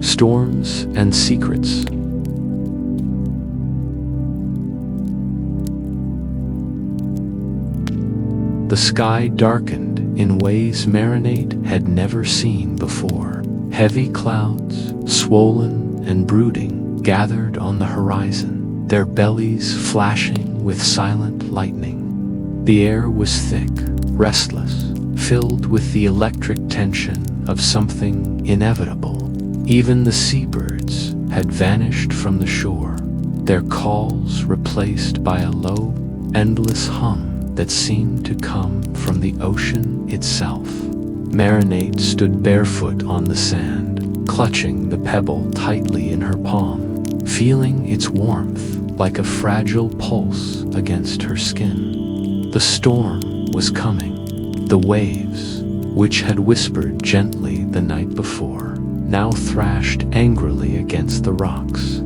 Storms and secrets. The sky darkened in ways Marinate had never seen before. Heavy clouds, swollen and brooding, gathered on the horizon, their bellies flashing with silent lightning. The air was thick, restless, filled with the electric tension of something inevitable. Even the seabirds had vanished from the shore, their calls replaced by a low, endless hum that seemed to come from the ocean itself. Marinate stood barefoot on the sand, clutching the pebble tightly in her palm, feeling its warmth like a fragile pulse against her skin. The storm was coming. The waves, which had whispered gently the night before, now thrashed angrily against the rocks.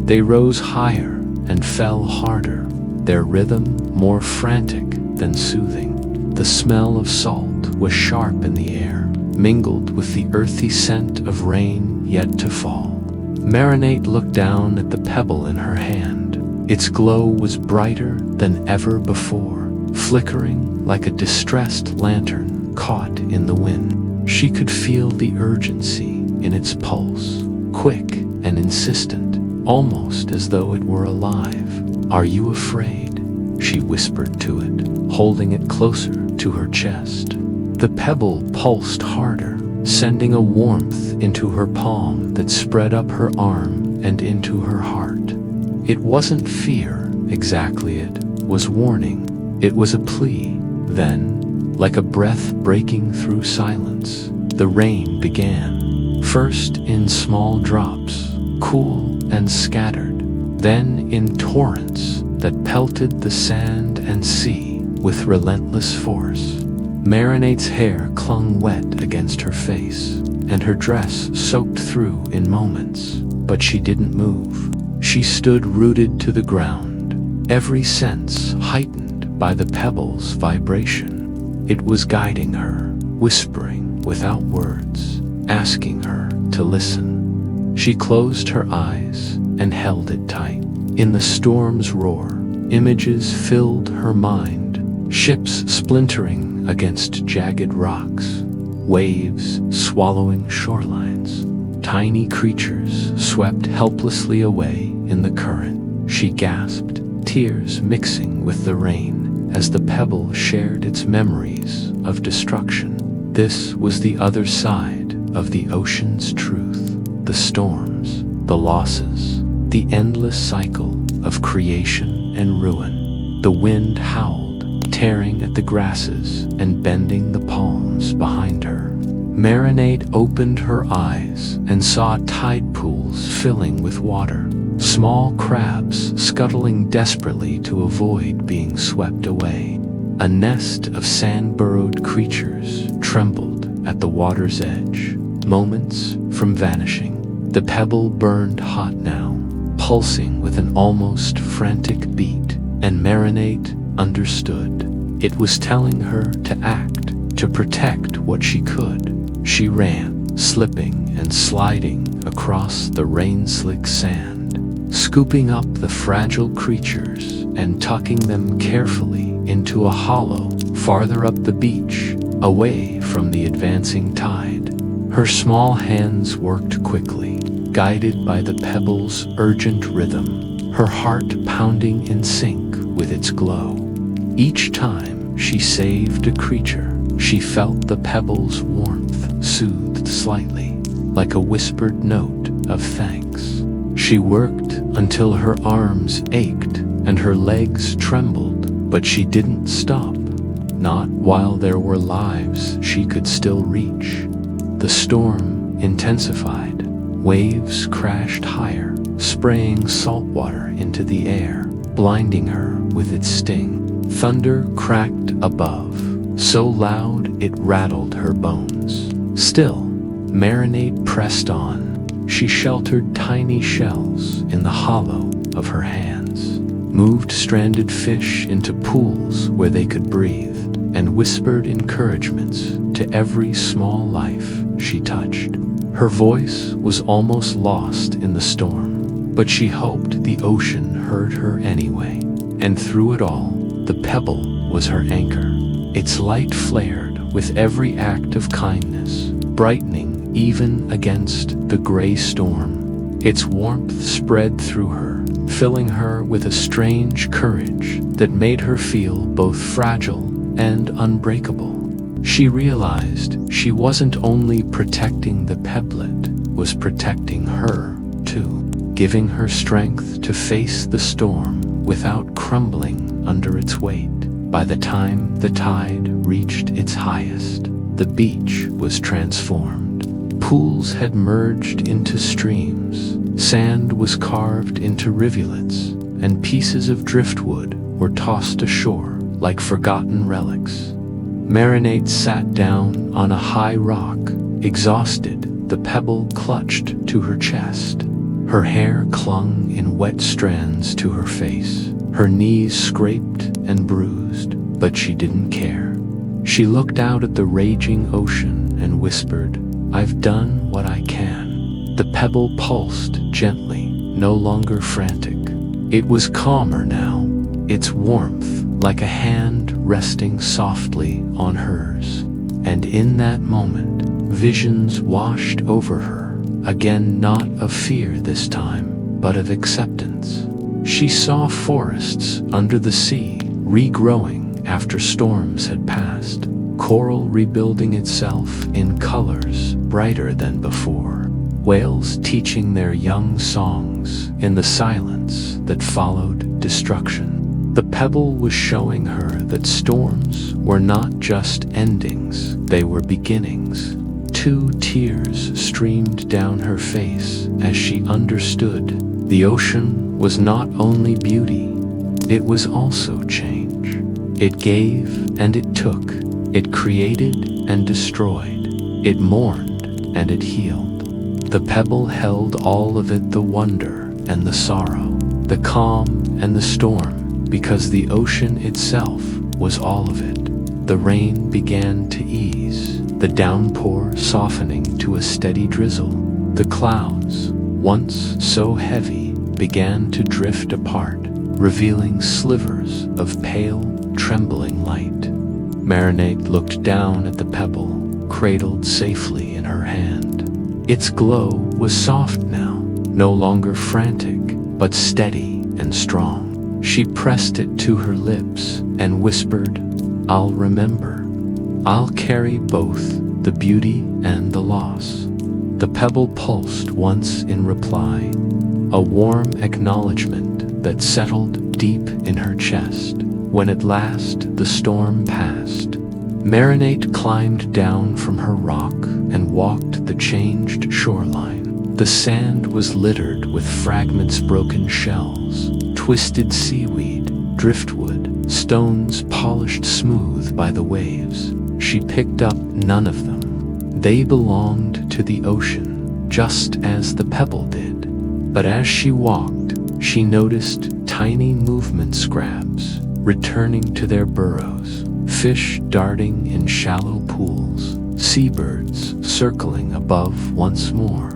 They rose higher and fell harder, their rhythm more frantic than soothing. The smell of salt was sharp in the air, mingled with the earthy scent of rain yet to fall. Marinate looked down at the pebble in her hand. Its glow was brighter than ever before, flickering like a distressed lantern caught in the wind. She could feel the urgency in its pulse, quick and insistent, almost as though it were alive. "Are you afraid?" she whispered to it, holding it closer to her chest. The pebble pulsed harder, sending a warmth into her palm that spread up her arm and into her heart. It wasn't fear, exactly, it was warning. It was a plea. Then, like a breath breaking through silence, the rain began. First in small drops, cool and scattered, then in torrents that pelted the sand and sea with relentless force. Marinate's hair clung wet against her face, and her dress soaked through in moments, but she didn't move. She stood rooted to the ground, every sense heightened by the pebble's vibration. It was guiding her, whispering without words, asking her to listen. She closed her eyes and held it tight. In the storm's roar, images filled her mind, ships splintering against jagged rocks, waves swallowing shorelines, tiny creatures swept helplessly away in the current. She gasped, tears mixing with the rain, as the pebble shared its memories of destruction. This was the other side of the ocean's truth. The storms, the losses, the endless cycle of creation and ruin. The wind howled, tearing at the grasses and bending the palms behind her. Marinate opened her eyes and saw tide pools filling with water, small crabs scuttling desperately to avoid being swept away. A nest of sand-burrowed creatures trembled at the water's edge, moments from vanishing. The pebble burned hot now, pulsing with an almost frantic beat, and Marinate understood. It was telling her to act, to protect what she could. She ran, slipping and sliding across the rain-slick sand, scooping up the fragile creatures and tucking them carefully into a hollow farther up the beach, away from the advancing tide. Her small hands worked quickly, guided by the pebble's urgent rhythm, her heart pounding in sync with its glow. Each time she saved a creature, she felt the pebble's warmth soothed slightly, like a whispered note of thanks. She worked until her arms ached and her legs trembled, but she didn't stop, not while there were lives she could still reach. The storm intensified. Waves crashed higher, spraying salt water into the air, blinding her with its sting. Thunder cracked above, so loud it rattled her bones. Still, Marinate pressed on. She sheltered tiny shells in the hollow of her hands, moved stranded fish into pools where they could breathe, and whispered encouragements to every small life she touched. Her voice was almost lost in the storm, but she hoped the ocean heard her anyway. And through it all, the pebble was her anchor. Its light flared with every act of kindness, brightening even against the gray storm. Its warmth spread through her, filling her with a strange courage that made her feel both fragile and unbreakable. She realized she wasn't only protecting the pebblet, was protecting her too, giving her strength to face the storm without crumbling under its weight. By the time the tide reached its highest, the beach was transformed. Pools had merged into streams, sand was carved into rivulets, and pieces of driftwood were tossed ashore like forgotten relics. Marinate sat down on a high rock, exhausted. The pebble clutched to her chest. Her hair clung in wet strands to her face. Her knees scraped and bruised, but she didn't care. She looked out at the raging ocean and whispered, "I've done what I can." The pebble pulsed gently, no longer frantic. It was calmer now, its warmth like a hand resting softly on hers. And in that moment, visions washed over her, again not of fear this time, but of acceptance. She saw forests under the sea, regrowing after storms had passed, coral rebuilding itself in colors brighter than before, whales teaching their young songs in the silence that followed destruction. The pebble was showing her that storms were not just endings, they were beginnings. 2 tears streamed down her face as she understood the ocean was not only beauty, it was also change. It gave and it took, it created and destroyed, it mourned and it healed. The pebble held all of it, the wonder and the sorrow, the calm and the storm, because the ocean itself was all of it. The rain began to ease, the downpour softening to a steady drizzle. The clouds, once so heavy, began to drift apart, revealing slivers of pale, trembling light. Marinate looked down at the pebble, cradled safely in her hand. Its glow was soft now, no longer frantic, but steady and strong. She pressed it to her lips and whispered, "I'll remember. I'll carry both the beauty and the loss." The pebble pulsed once in reply, a warm acknowledgement that settled deep in her chest. When at last the storm passed, Marinate climbed down from her rock and walked the changed shoreline. The sand was littered with fragments, broken shells, twisted seaweed, driftwood, stones polished smooth by the waves. She picked up none of them. They belonged to the ocean, just as the pebble did. But as she walked, she noticed tiny movement scraps returning to their burrows, fish darting in shallow pools, seabirds circling above once more.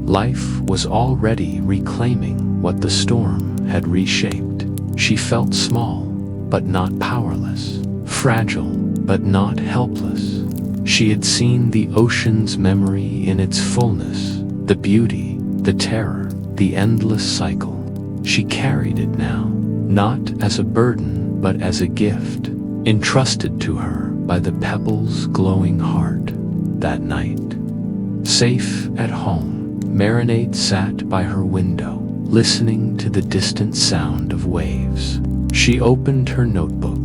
Life was already reclaiming what the storm had reshaped. She felt small, but not powerless, fragile, but not helpless. She had seen the ocean's memory in its fullness, the beauty, the terror, the endless cycle. She carried it now, not as a burden, but as a gift, entrusted to her by the pebble's glowing heart. That night, safe at home, Marinate sat by her window, listening to the distant sound of waves. She opened her notebook,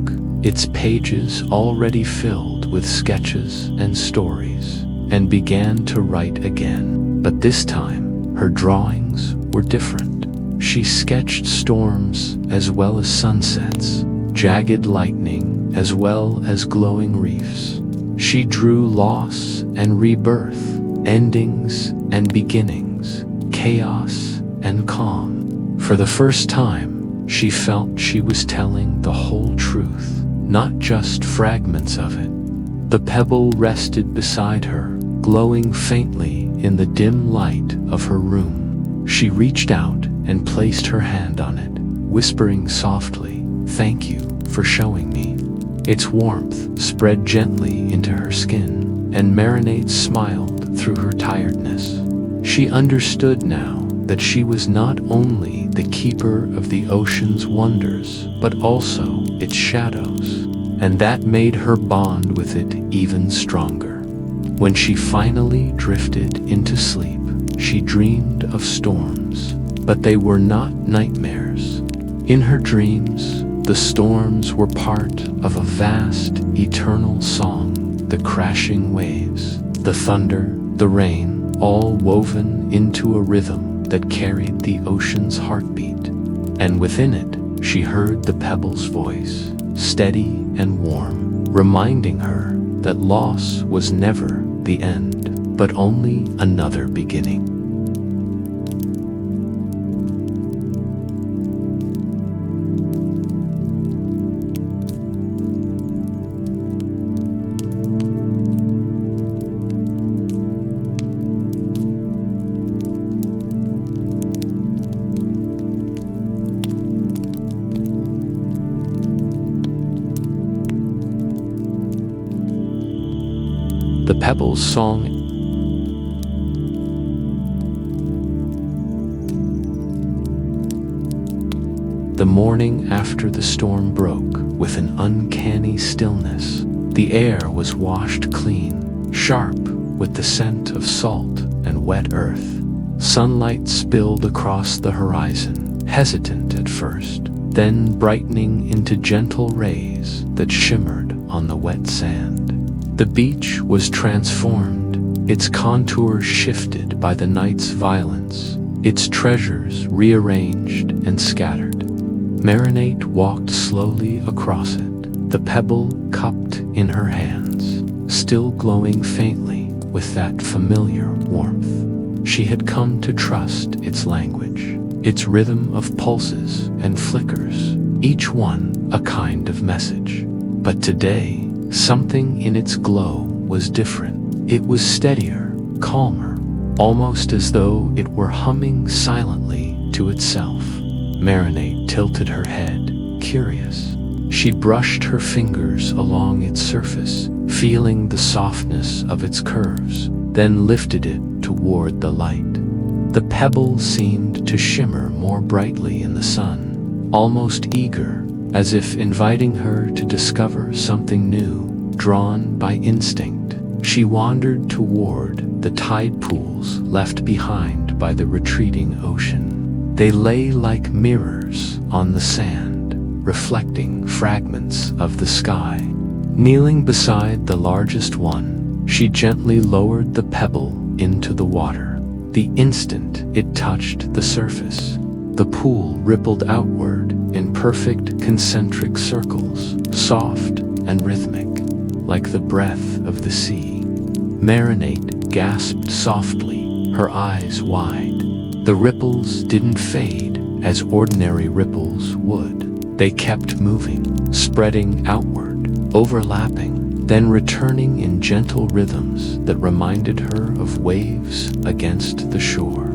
its pages already filled with sketches and stories, and began to write again. But this time, her drawings were different. She sketched storms as well as sunsets, jagged lightning as well as glowing reefs. She drew loss and rebirth, endings and beginnings, chaos and calm. For the first time, she felt she was telling the whole truth, not just fragments of it. The pebble rested beside her, glowing faintly in the dim light of her room. She reached out and placed her hand on it, whispering softly, "Thank you for showing me." Its warmth spread gently into her skin, and Marinate smiled through her tiredness. She understood now that she was not only the keeper of the ocean's wonders, but also its shadows, and that made her bond with it even stronger. When she finally drifted into sleep, she dreamed of storms, but they were not nightmares. In her dreams, the storms were part of a vast, eternal song, the crashing waves, the thunder, the rain, all woven into a rhythm that carried the ocean's heartbeat. And within it, she heard the pebble's voice, steady and warm, reminding her that loss was never the end, but only another beginning. The Pebble's song. The morning after the storm broke with an uncanny stillness. The air was washed clean, sharp with the scent of salt and wet earth. Sunlight spilled across the horizon, hesitant at first, then brightening into gentle rays that shimmered on the wet sand. The beach was transformed, its contours shifted by the night's violence, its treasures rearranged and scattered. Marinate walked slowly across it, the pebble cupped in her hands, still glowing faintly with that familiar warmth. She had come to trust its language, its rhythm of pulses and flickers, each one a kind of message. But today, something in its glow was different. It was steadier, calmer, almost as though it were humming silently to itself. Marinate tilted her head, curious. She brushed her fingers along its surface, feeling the softness of its curves, then lifted it toward the light. The pebble seemed to shimmer more brightly in the sun, almost eager, as if inviting her to discover something new. Drawn by instinct, she wandered toward the tide pools left behind by the retreating ocean. They lay like mirrors on the sand, reflecting fragments of the sky. Kneeling beside the largest one, she gently lowered the pebble into the water. The instant it touched the surface, the pool rippled outward in perfect concentric circles, soft and rhythmic, like the breath of the sea. Marinate gasped softly, her eyes wide. The ripples didn't fade as ordinary ripples would. They kept moving, spreading outward, overlapping, then returning in gentle rhythms that reminded her of waves against the shore.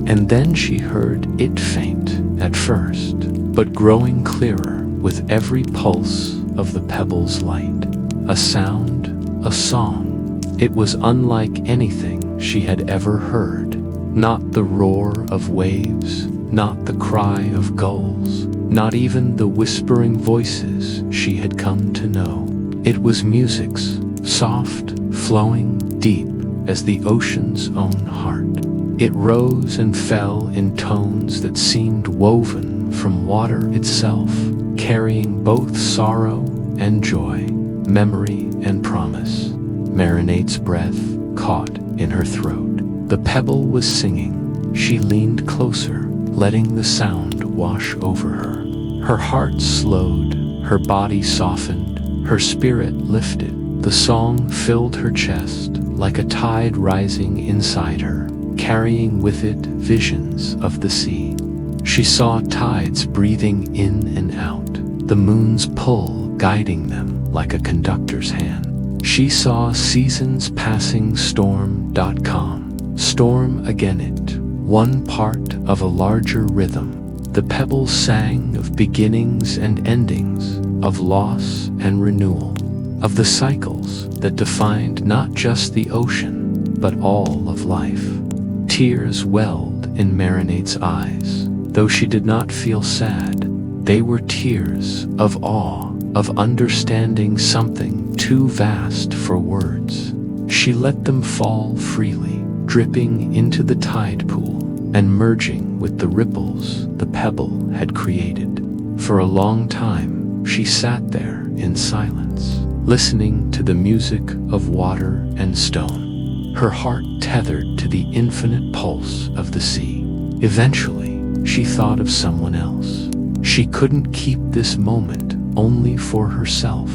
And then she heard it faint at first, but growing clearer with every pulse of the pebble's light. A sound, a song. It was unlike anything she had ever heard. Not the roar of waves, not the cry of gulls, not even the whispering voices she had come to know. It was music's, soft, flowing, deep as the ocean's own heart. It rose and fell in tones that seemed woven from water itself, carrying both sorrow and joy, memory and promise. Marinate's breath caught in her throat. The pebble was singing. She leaned closer, letting the sound wash over her. Her heart slowed, her body softened, her spirit lifted. The song filled her chest like a tide rising inside her, carrying with it visions of the sea. She saw tides breathing in and out, the moon's pull guiding them like a conductor's hand. She saw seasons passing storm.com. Storm again it, one part of a larger rhythm. The pebbles sang of beginnings and endings, of loss and renewal, of the cycles that defined not just the ocean, but all of life. Tears welled in Marinate's eyes. Though she did not feel sad, they were tears of awe, of understanding something too vast for words. She let them fall freely, dripping into the tide pool and merging with the ripples the pebble had created. For a long time, she sat there in silence, listening to the music of water and stone, her heart tethered to the infinite pulse of the sea. Eventually, she thought of someone else. She couldn't keep this moment only for herself.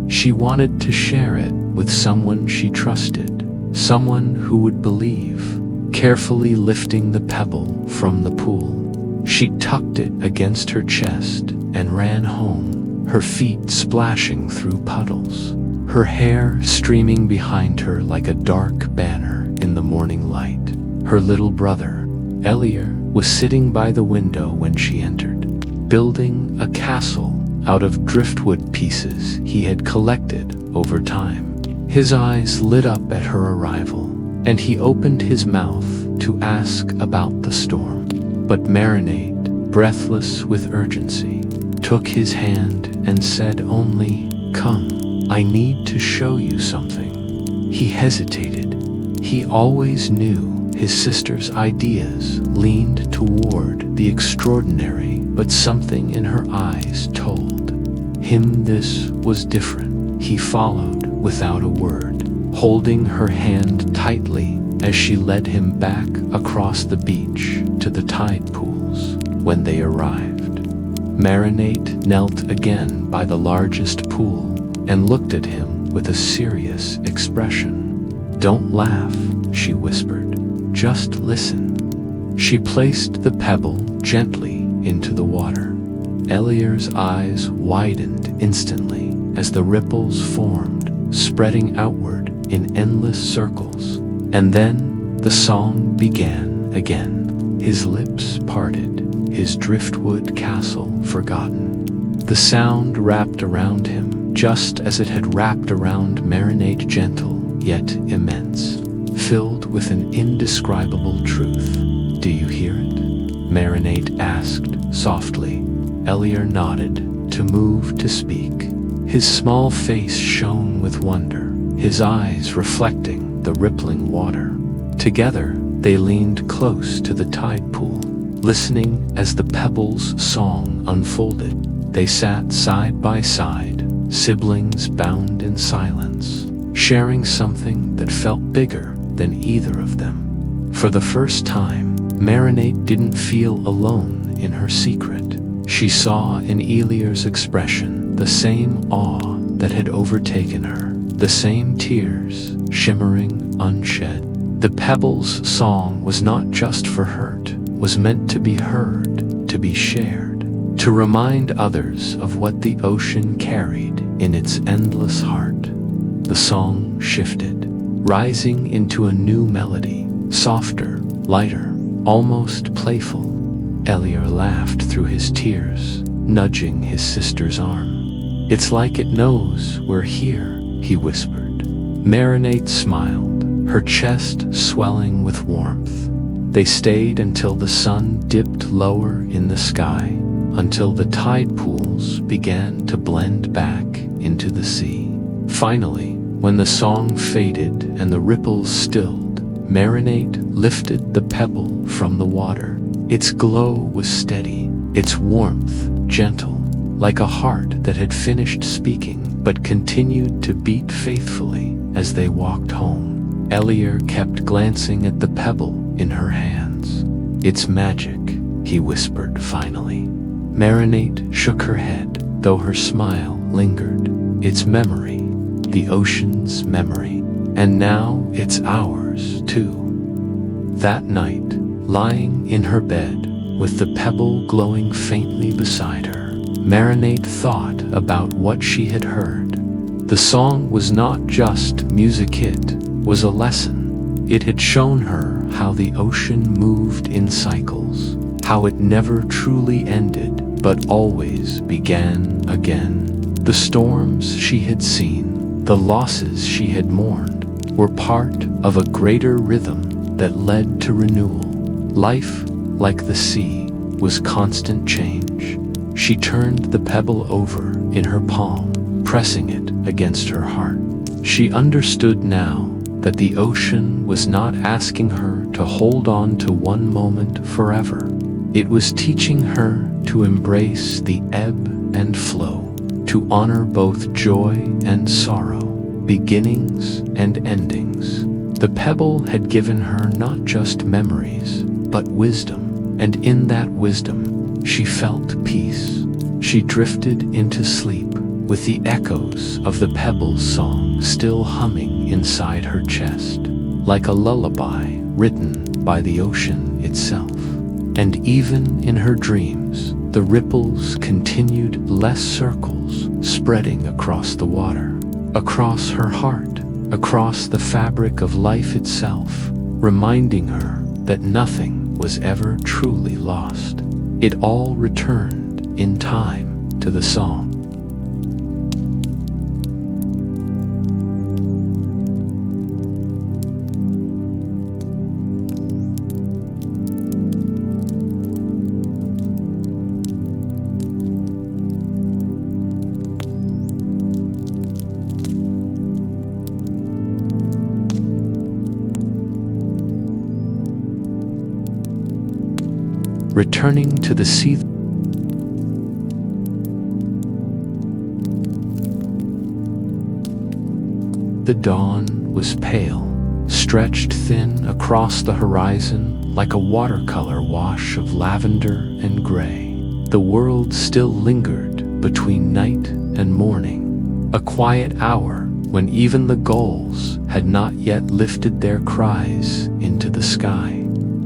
She wanted to share it with someone she trusted, someone who would believe. Carefully lifting the pebble from the pool, she tucked it against her chest and ran home, her feet splashing through puddles, her hair streaming behind her like a dark banner in the morning light. Her little brother, Elier, was sitting by the window when she entered, building a castle out of driftwood pieces he had collected over time. His eyes lit up at her arrival, and he opened his mouth to ask about the storm. But Marinate, breathless with urgency, took his hand and said only, "Come, I need to show you something." He hesitated. He always knew his sister's ideas leaned toward the extraordinary, but something in her eyes told him this was different. He followed without a word, holding her hand tightly as she led him back across the beach to the tide pools. When they arrived, Marinate knelt again by the largest pool and looked at him with a serious expression. "Don't laugh," she whispered. "Just listen." She placed the pebble gently into the water. Elier's eyes widened instantly as the ripples formed, spreading outward in endless circles. And then the song began again. His lips parted, his driftwood castle forgotten. The sound wrapped around him, just as it had wrapped around Marinate, gentle yet immense, filled with an indescribable truth. "Do you hear it?" Marinate asked softly. Elier nodded, to move to speak. His small face shone with wonder, his eyes reflecting the rippling water. Together, they leaned close to the tide pool, listening as the pebbles' song unfolded. They sat side by side, siblings bound in silence, sharing something that felt bigger than either of them. For the first time, Marinate didn't feel alone in her secret. She saw in Elier's expression the same awe that had overtaken her, the same tears shimmering unshed. The pebble's song was not just for hurt, was meant to be heard, to be shared, to remind others of what the ocean carried in its endless heart. The song shifted, rising into a new melody, softer, lighter, almost playful. Eliar laughed through his tears, nudging his sister's arm. "It's like it knows we're here," he whispered. Marinate smiled, her chest swelling with warmth. They stayed until the sun dipped lower in the sky, until the tide pools began to blend back into the sea. Finally, when the song faded and the ripples stilled, Marinate lifted the pebble from the water. Its glow was steady, its warmth gentle, like a heart that had finished speaking but continued to beat faithfully as they walked home. Eliar kept glancing at the pebble in her hands. "It's magic," he whispered finally. Marinate shook her head, though her smile lingered. "It's memory, the ocean's memory, and now it's ours too." That night, lying in her bed, with the pebble glowing faintly beside her, Marinate thought about what she had heard. The song was not just music, it was a lesson. It had shown her how the ocean moved in cycles, how it never truly ended but always began again. The storms she had seen, the losses she had mourned, were part of a greater rhythm that led to renewal. Life, like the sea, was constant change. She turned the pebble over in her palm, pressing it against her heart. She understood now that the ocean was not asking her to hold on to one moment forever. It was teaching her to embrace the ebb and flow, to honor both joy and sorrow, beginnings and endings. The pebble had given her not just memories, but wisdom, and in that wisdom, she felt peace. She drifted into sleep, with the echoes of the pebble's song still humming inside her chest, like a lullaby written by the ocean itself. And even in her dreams, the ripples continued less circles, spreading across the water, across her heart, across the fabric of life itself, reminding her that nothing was ever truly lost. It all returned in time to the song. Returning to the sea. The dawn was pale, stretched thin across the horizon like a watercolor wash of lavender and gray. The world still lingered between night and morning, a quiet hour when even the gulls had not yet lifted their cries into the sky.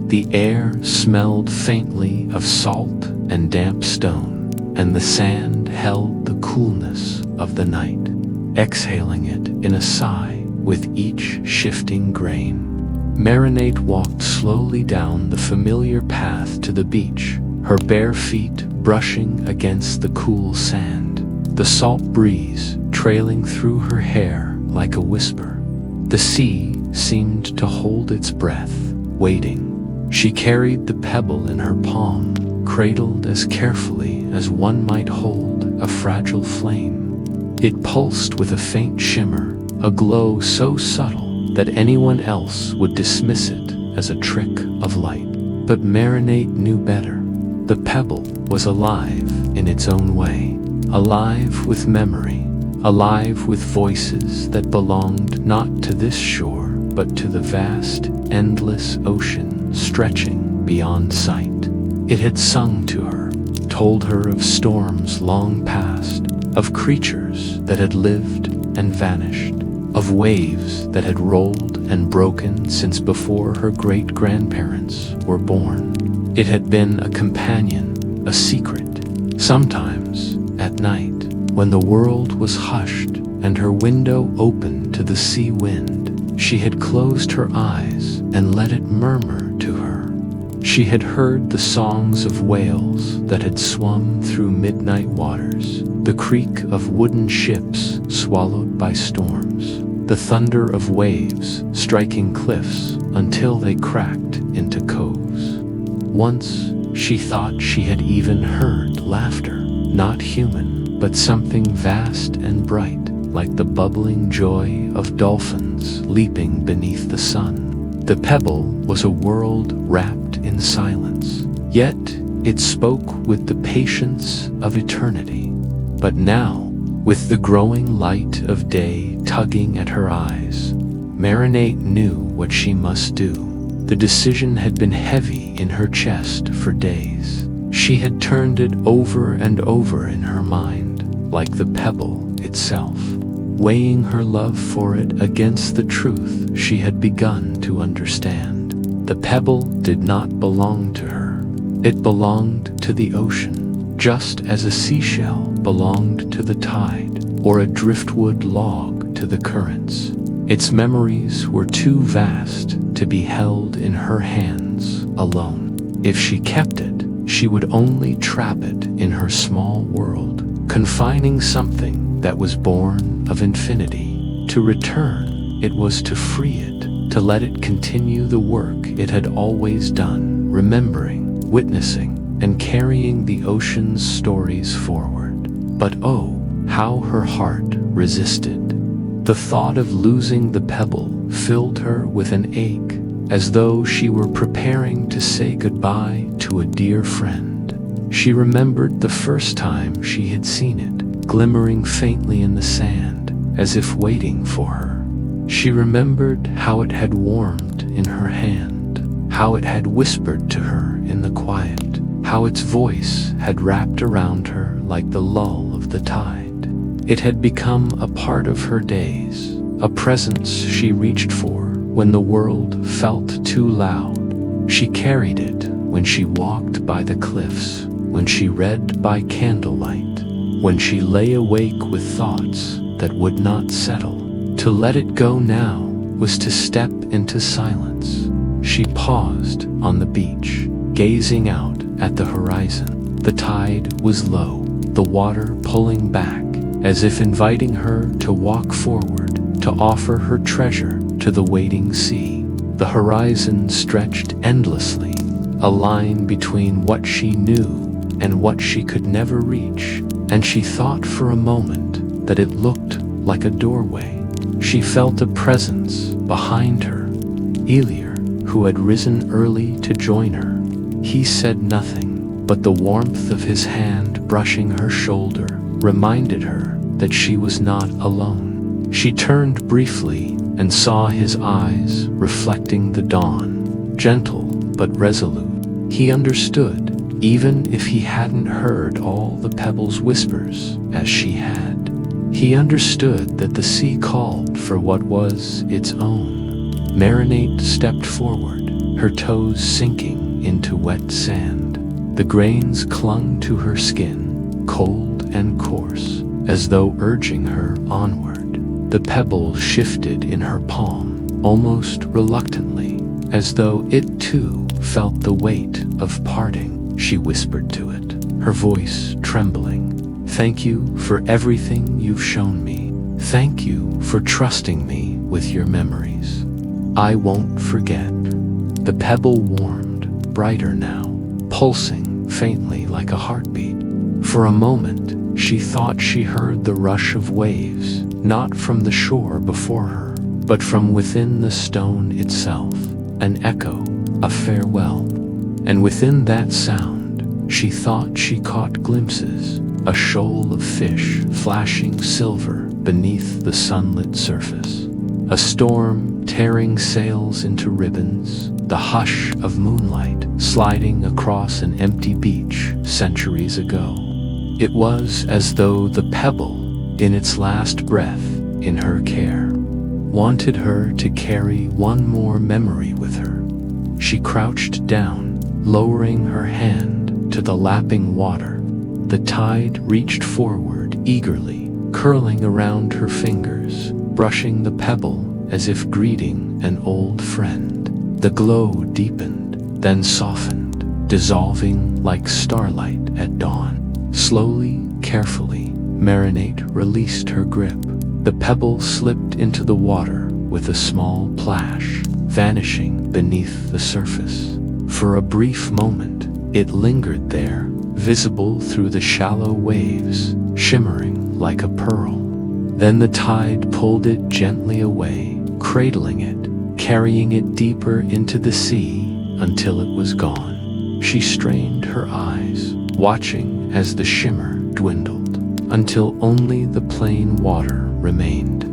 The air smelled faintly of salt and damp stone, and the sand held the coolness of the night, exhaling it in a sigh with each shifting grain. Marinate walked slowly down the familiar path to the beach, her bare feet brushing against the cool sand, the salt breeze trailing through her hair like a whisper. The sea seemed to hold its breath, waiting. She carried the pebble in her palm, cradled as carefully as one might hold a fragile flame. It pulsed with a faint shimmer, a glow so subtle that anyone else would dismiss it as a trick of light. But Marinate knew better. The pebble was alive in its own way, alive with memory, alive with voices that belonged not to this shore, but to the vast, endless ocean stretching beyond sight. It had sung to her, told her of storms long past, of creatures that had lived and vanished, of waves that had rolled and broken since before her great-grandparents were born. It had been a companion, a secret. Sometimes, at night, when the world was hushed and her window open to the sea wind, she had closed her eyes and let it murmur to her. She had heard the songs of whales that had swum through midnight waters, the creak of wooden ships swallowed by storms, the thunder of waves striking cliffs until they cracked into coves. Once, she thought she had even heard laughter, not human, but something vast and bright, like the bubbling joy of dolphins leaping beneath the sun. The pebble was a world wrapped in silence, yet it spoke with the patience of eternity. But now, with the growing light of day tugging at her eyes, Mariel knew what she must do. The decision had been heavy in her chest for days. She had turned it over and over in her mind, like the pebble itself, weighing her love for it against the truth she had begun to understand. The pebble did not belong to her. It belonged to the ocean, just as a seashell belonged to the tide, or a driftwood log to the currents. Its memories were too vast to be held in her hands alone. If she kept it, she would only trap it in her small world, confining something that was born of infinity. To return, it was to free it, to let it continue the work it had always done, remembering, witnessing, and carrying the ocean's stories forward. But oh, how her heart resisted. The thought of losing the pebble filled her with an ache, as though she were preparing to say goodbye to a dear friend. She remembered the first time she had seen it, glimmering faintly in the sand, as if waiting for her. She remembered how it had warmed in her hand, how it had whispered to her in the quiet, how its voice had wrapped around her like the lull of the tide. It had become a part of her days, a presence she reached for when the world felt too loud. She carried it when she walked by the cliffs, when she read by candlelight, when she lay awake with thoughts that would not settle. To let it go now was to step into silence. She paused on the beach, gazing out at the horizon. The tide was low, the water pulling back, as if inviting her to walk forward, to offer her treasure to the waiting sea. The horizon stretched endlessly, a line between what she knew and what she could never reach, and she thought for a moment that it looked like a doorway. She felt a presence behind her, Eliar, who had risen early to join her. He said nothing, but the warmth of his hand brushing her shoulder reminded her that she was not alone. She turned briefly and saw his eyes reflecting the dawn, gentle but resolute. He understood, even if he hadn't heard all the pebble's whispers as she had. He understood that the sea called for what was its own. Mariel stepped forward, her toes sinking into wet sand. The grains clung to her skin, cold and coarse, as though urging her onward. The pebble shifted in her palm, almost reluctantly, as though it too felt the weight of parting. She whispered to it, her voice trembling. "Thank you for everything you've shown me. Thank you for trusting me with your memories. I won't forget." The pebble warmed, brighter now, pulsing faintly like a heartbeat. For a moment, she thought she heard the rush of waves, not from the shore before her, but from within the stone itself, an echo, a farewell. And within that sound, she thought she caught glimpses, a shoal of fish flashing silver beneath the sunlit surface, a storm tearing sails into ribbons, the hush of moonlight sliding across an empty beach centuries ago. It was as though the pebble, in its last breath in her care, wanted her to carry one more memory with her. She crouched down, lowering her hand to the lapping water. The tide reached forward eagerly, curling around her fingers, brushing the pebble as if greeting an old friend. The glow deepened, then softened, dissolving like starlight at dawn. Slowly, carefully, Marinate released her grip. The pebble slipped into the water with a small plash, vanishing beneath the surface. For a brief moment, it lingered there, visible through the shallow waves, shimmering like a pearl. Then the tide pulled it gently away, cradling it, carrying it deeper into the sea until it was gone. She strained her eyes, watching as the shimmer dwindled, until only the plain water remained,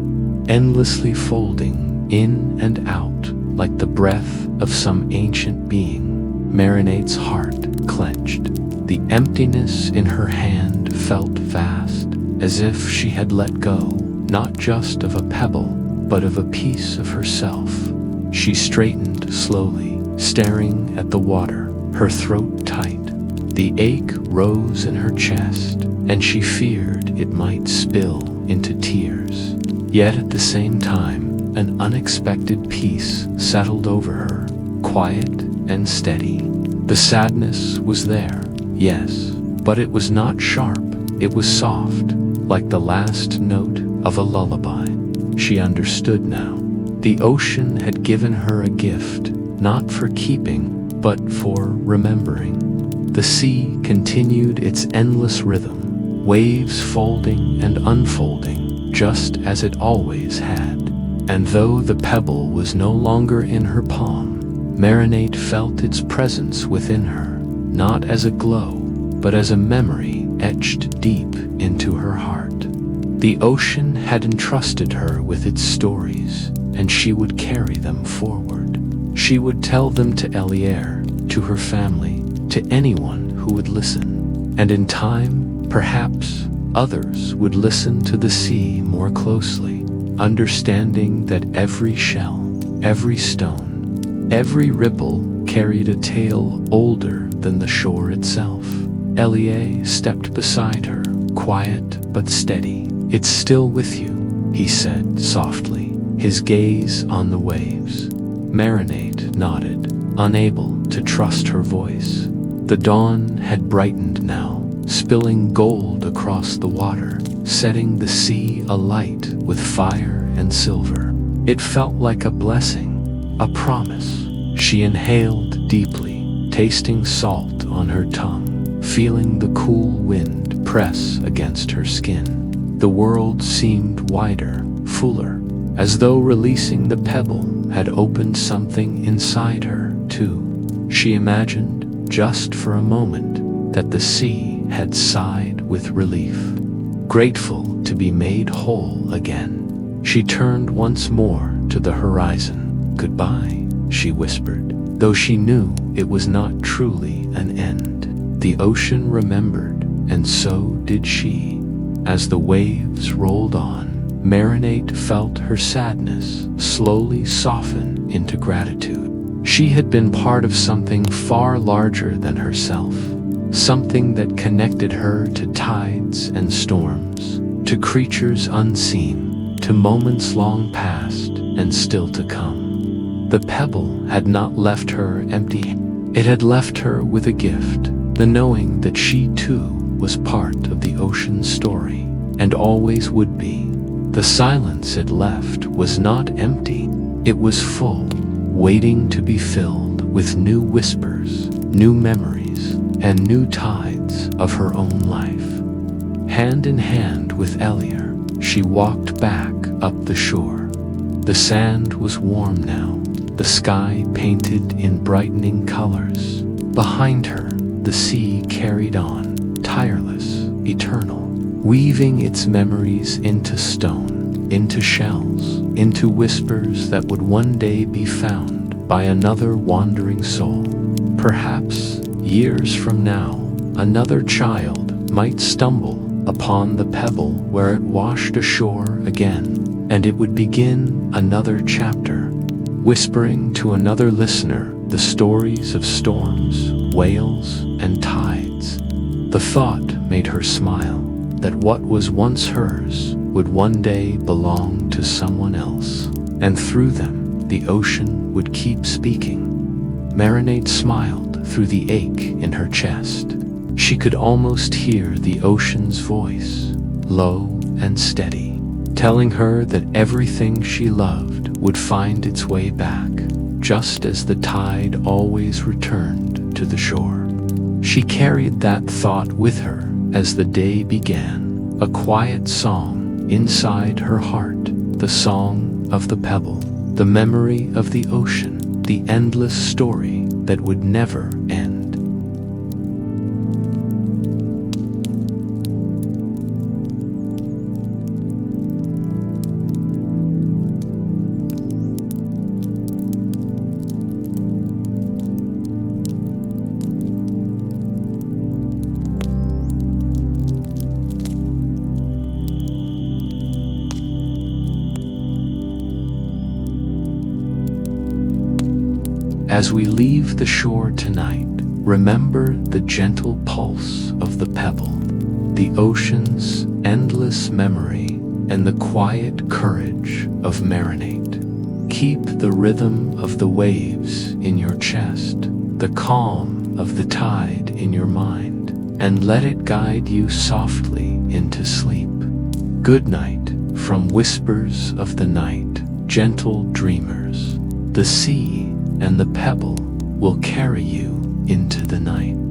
endlessly folding in and out like the breath of some ancient being. Marinate's heart clenched. The emptiness in her hand felt vast, as if she had let go, not just of a pebble, but of a piece of herself. She straightened slowly, staring at the water, her throat tight. The ache rose in her chest, and she feared it might spill into tears. Yet at the same time, an unexpected peace settled over her, quiet and steady. The sadness was there, yes, but it was not sharp. It was soft, like the last note of a lullaby. She understood now. The ocean had given her a gift, not for keeping, but for remembering. The sea continued its endless rhythm, waves folding and unfolding, just as it always had. And though the pebble was no longer in her palm, Marinate felt its presence within her, not as a glow, but as a memory etched deep into her heart. The ocean had entrusted her with its stories, and she would carry them forward. She would tell them to Elier, to her family, to anyone who would listen. And in time, perhaps, others would listen to the sea more closely, understanding that every shell, every stone, every ripple carried a tale older than the shore itself. Elier stepped beside her, quiet but steady. "It's still with you," he said softly, his gaze on the waves. Marinate nodded, unable to trust her voice. The dawn had brightened now, spilling gold across the water, setting the sea alight with fire and silver. It felt like a blessing, a promise. She inhaled deeply, tasting salt on her tongue, feeling the cool wind press against her skin. The world seemed wider, fuller, as though releasing the pebble had opened something inside her, too. She imagined, just for a moment, that the sea had sighed with relief, grateful to be made whole again. She turned once more to the horizon. "Goodbye," she whispered, though she knew it was not truly an end. The ocean remembered, and so did she. As the waves rolled on, Marinate felt her sadness slowly soften into gratitude. She had been part of something far larger than herself, something that connected her to tides and storms, to creatures unseen, to moments long past and still to come. The pebble had not left her empty. It had left her with a gift, the knowing that she too was part of the ocean's story, and always would be. The silence it left was not empty. It was full, waiting to be filled with new whispers, new memories, and new tides of her own life. Hand in hand with Elier, she walked back up the shore. The sand was warm now, the sky painted in brightening colors. Behind her, the sea carried on, tireless, eternal, weaving its memories into stone, into shells, into whispers that would one day be found by another wandering soul. Perhaps, years from now, another child might stumble upon the pebble where it washed ashore again, and it would begin another chapter, whispering to another listener the stories of storms, whales and tides. The thought made her smile that what was once hers would one day belong to someone else, and through them the ocean would keep speaking. Marinate smiled through the ache in her chest. She could almost hear the ocean's voice, low and steady, telling her that everything she loved would find its way back, just as the tide always returned to the shore. She carried that thought with her as the day began, a quiet song inside her heart, the song of the pebble, the memory of the ocean, the endless story that would never end. As we leave the shore tonight, remember the gentle pulse of the pebble, the ocean's endless memory, and the quiet courage of Marinate. Keep the rhythm of the waves in your chest, the calm of the tide in your mind, and let it guide you softly into sleep. Good night from Whispers of the Night, gentle dreamers. The sea and the pebble will carry you into the night.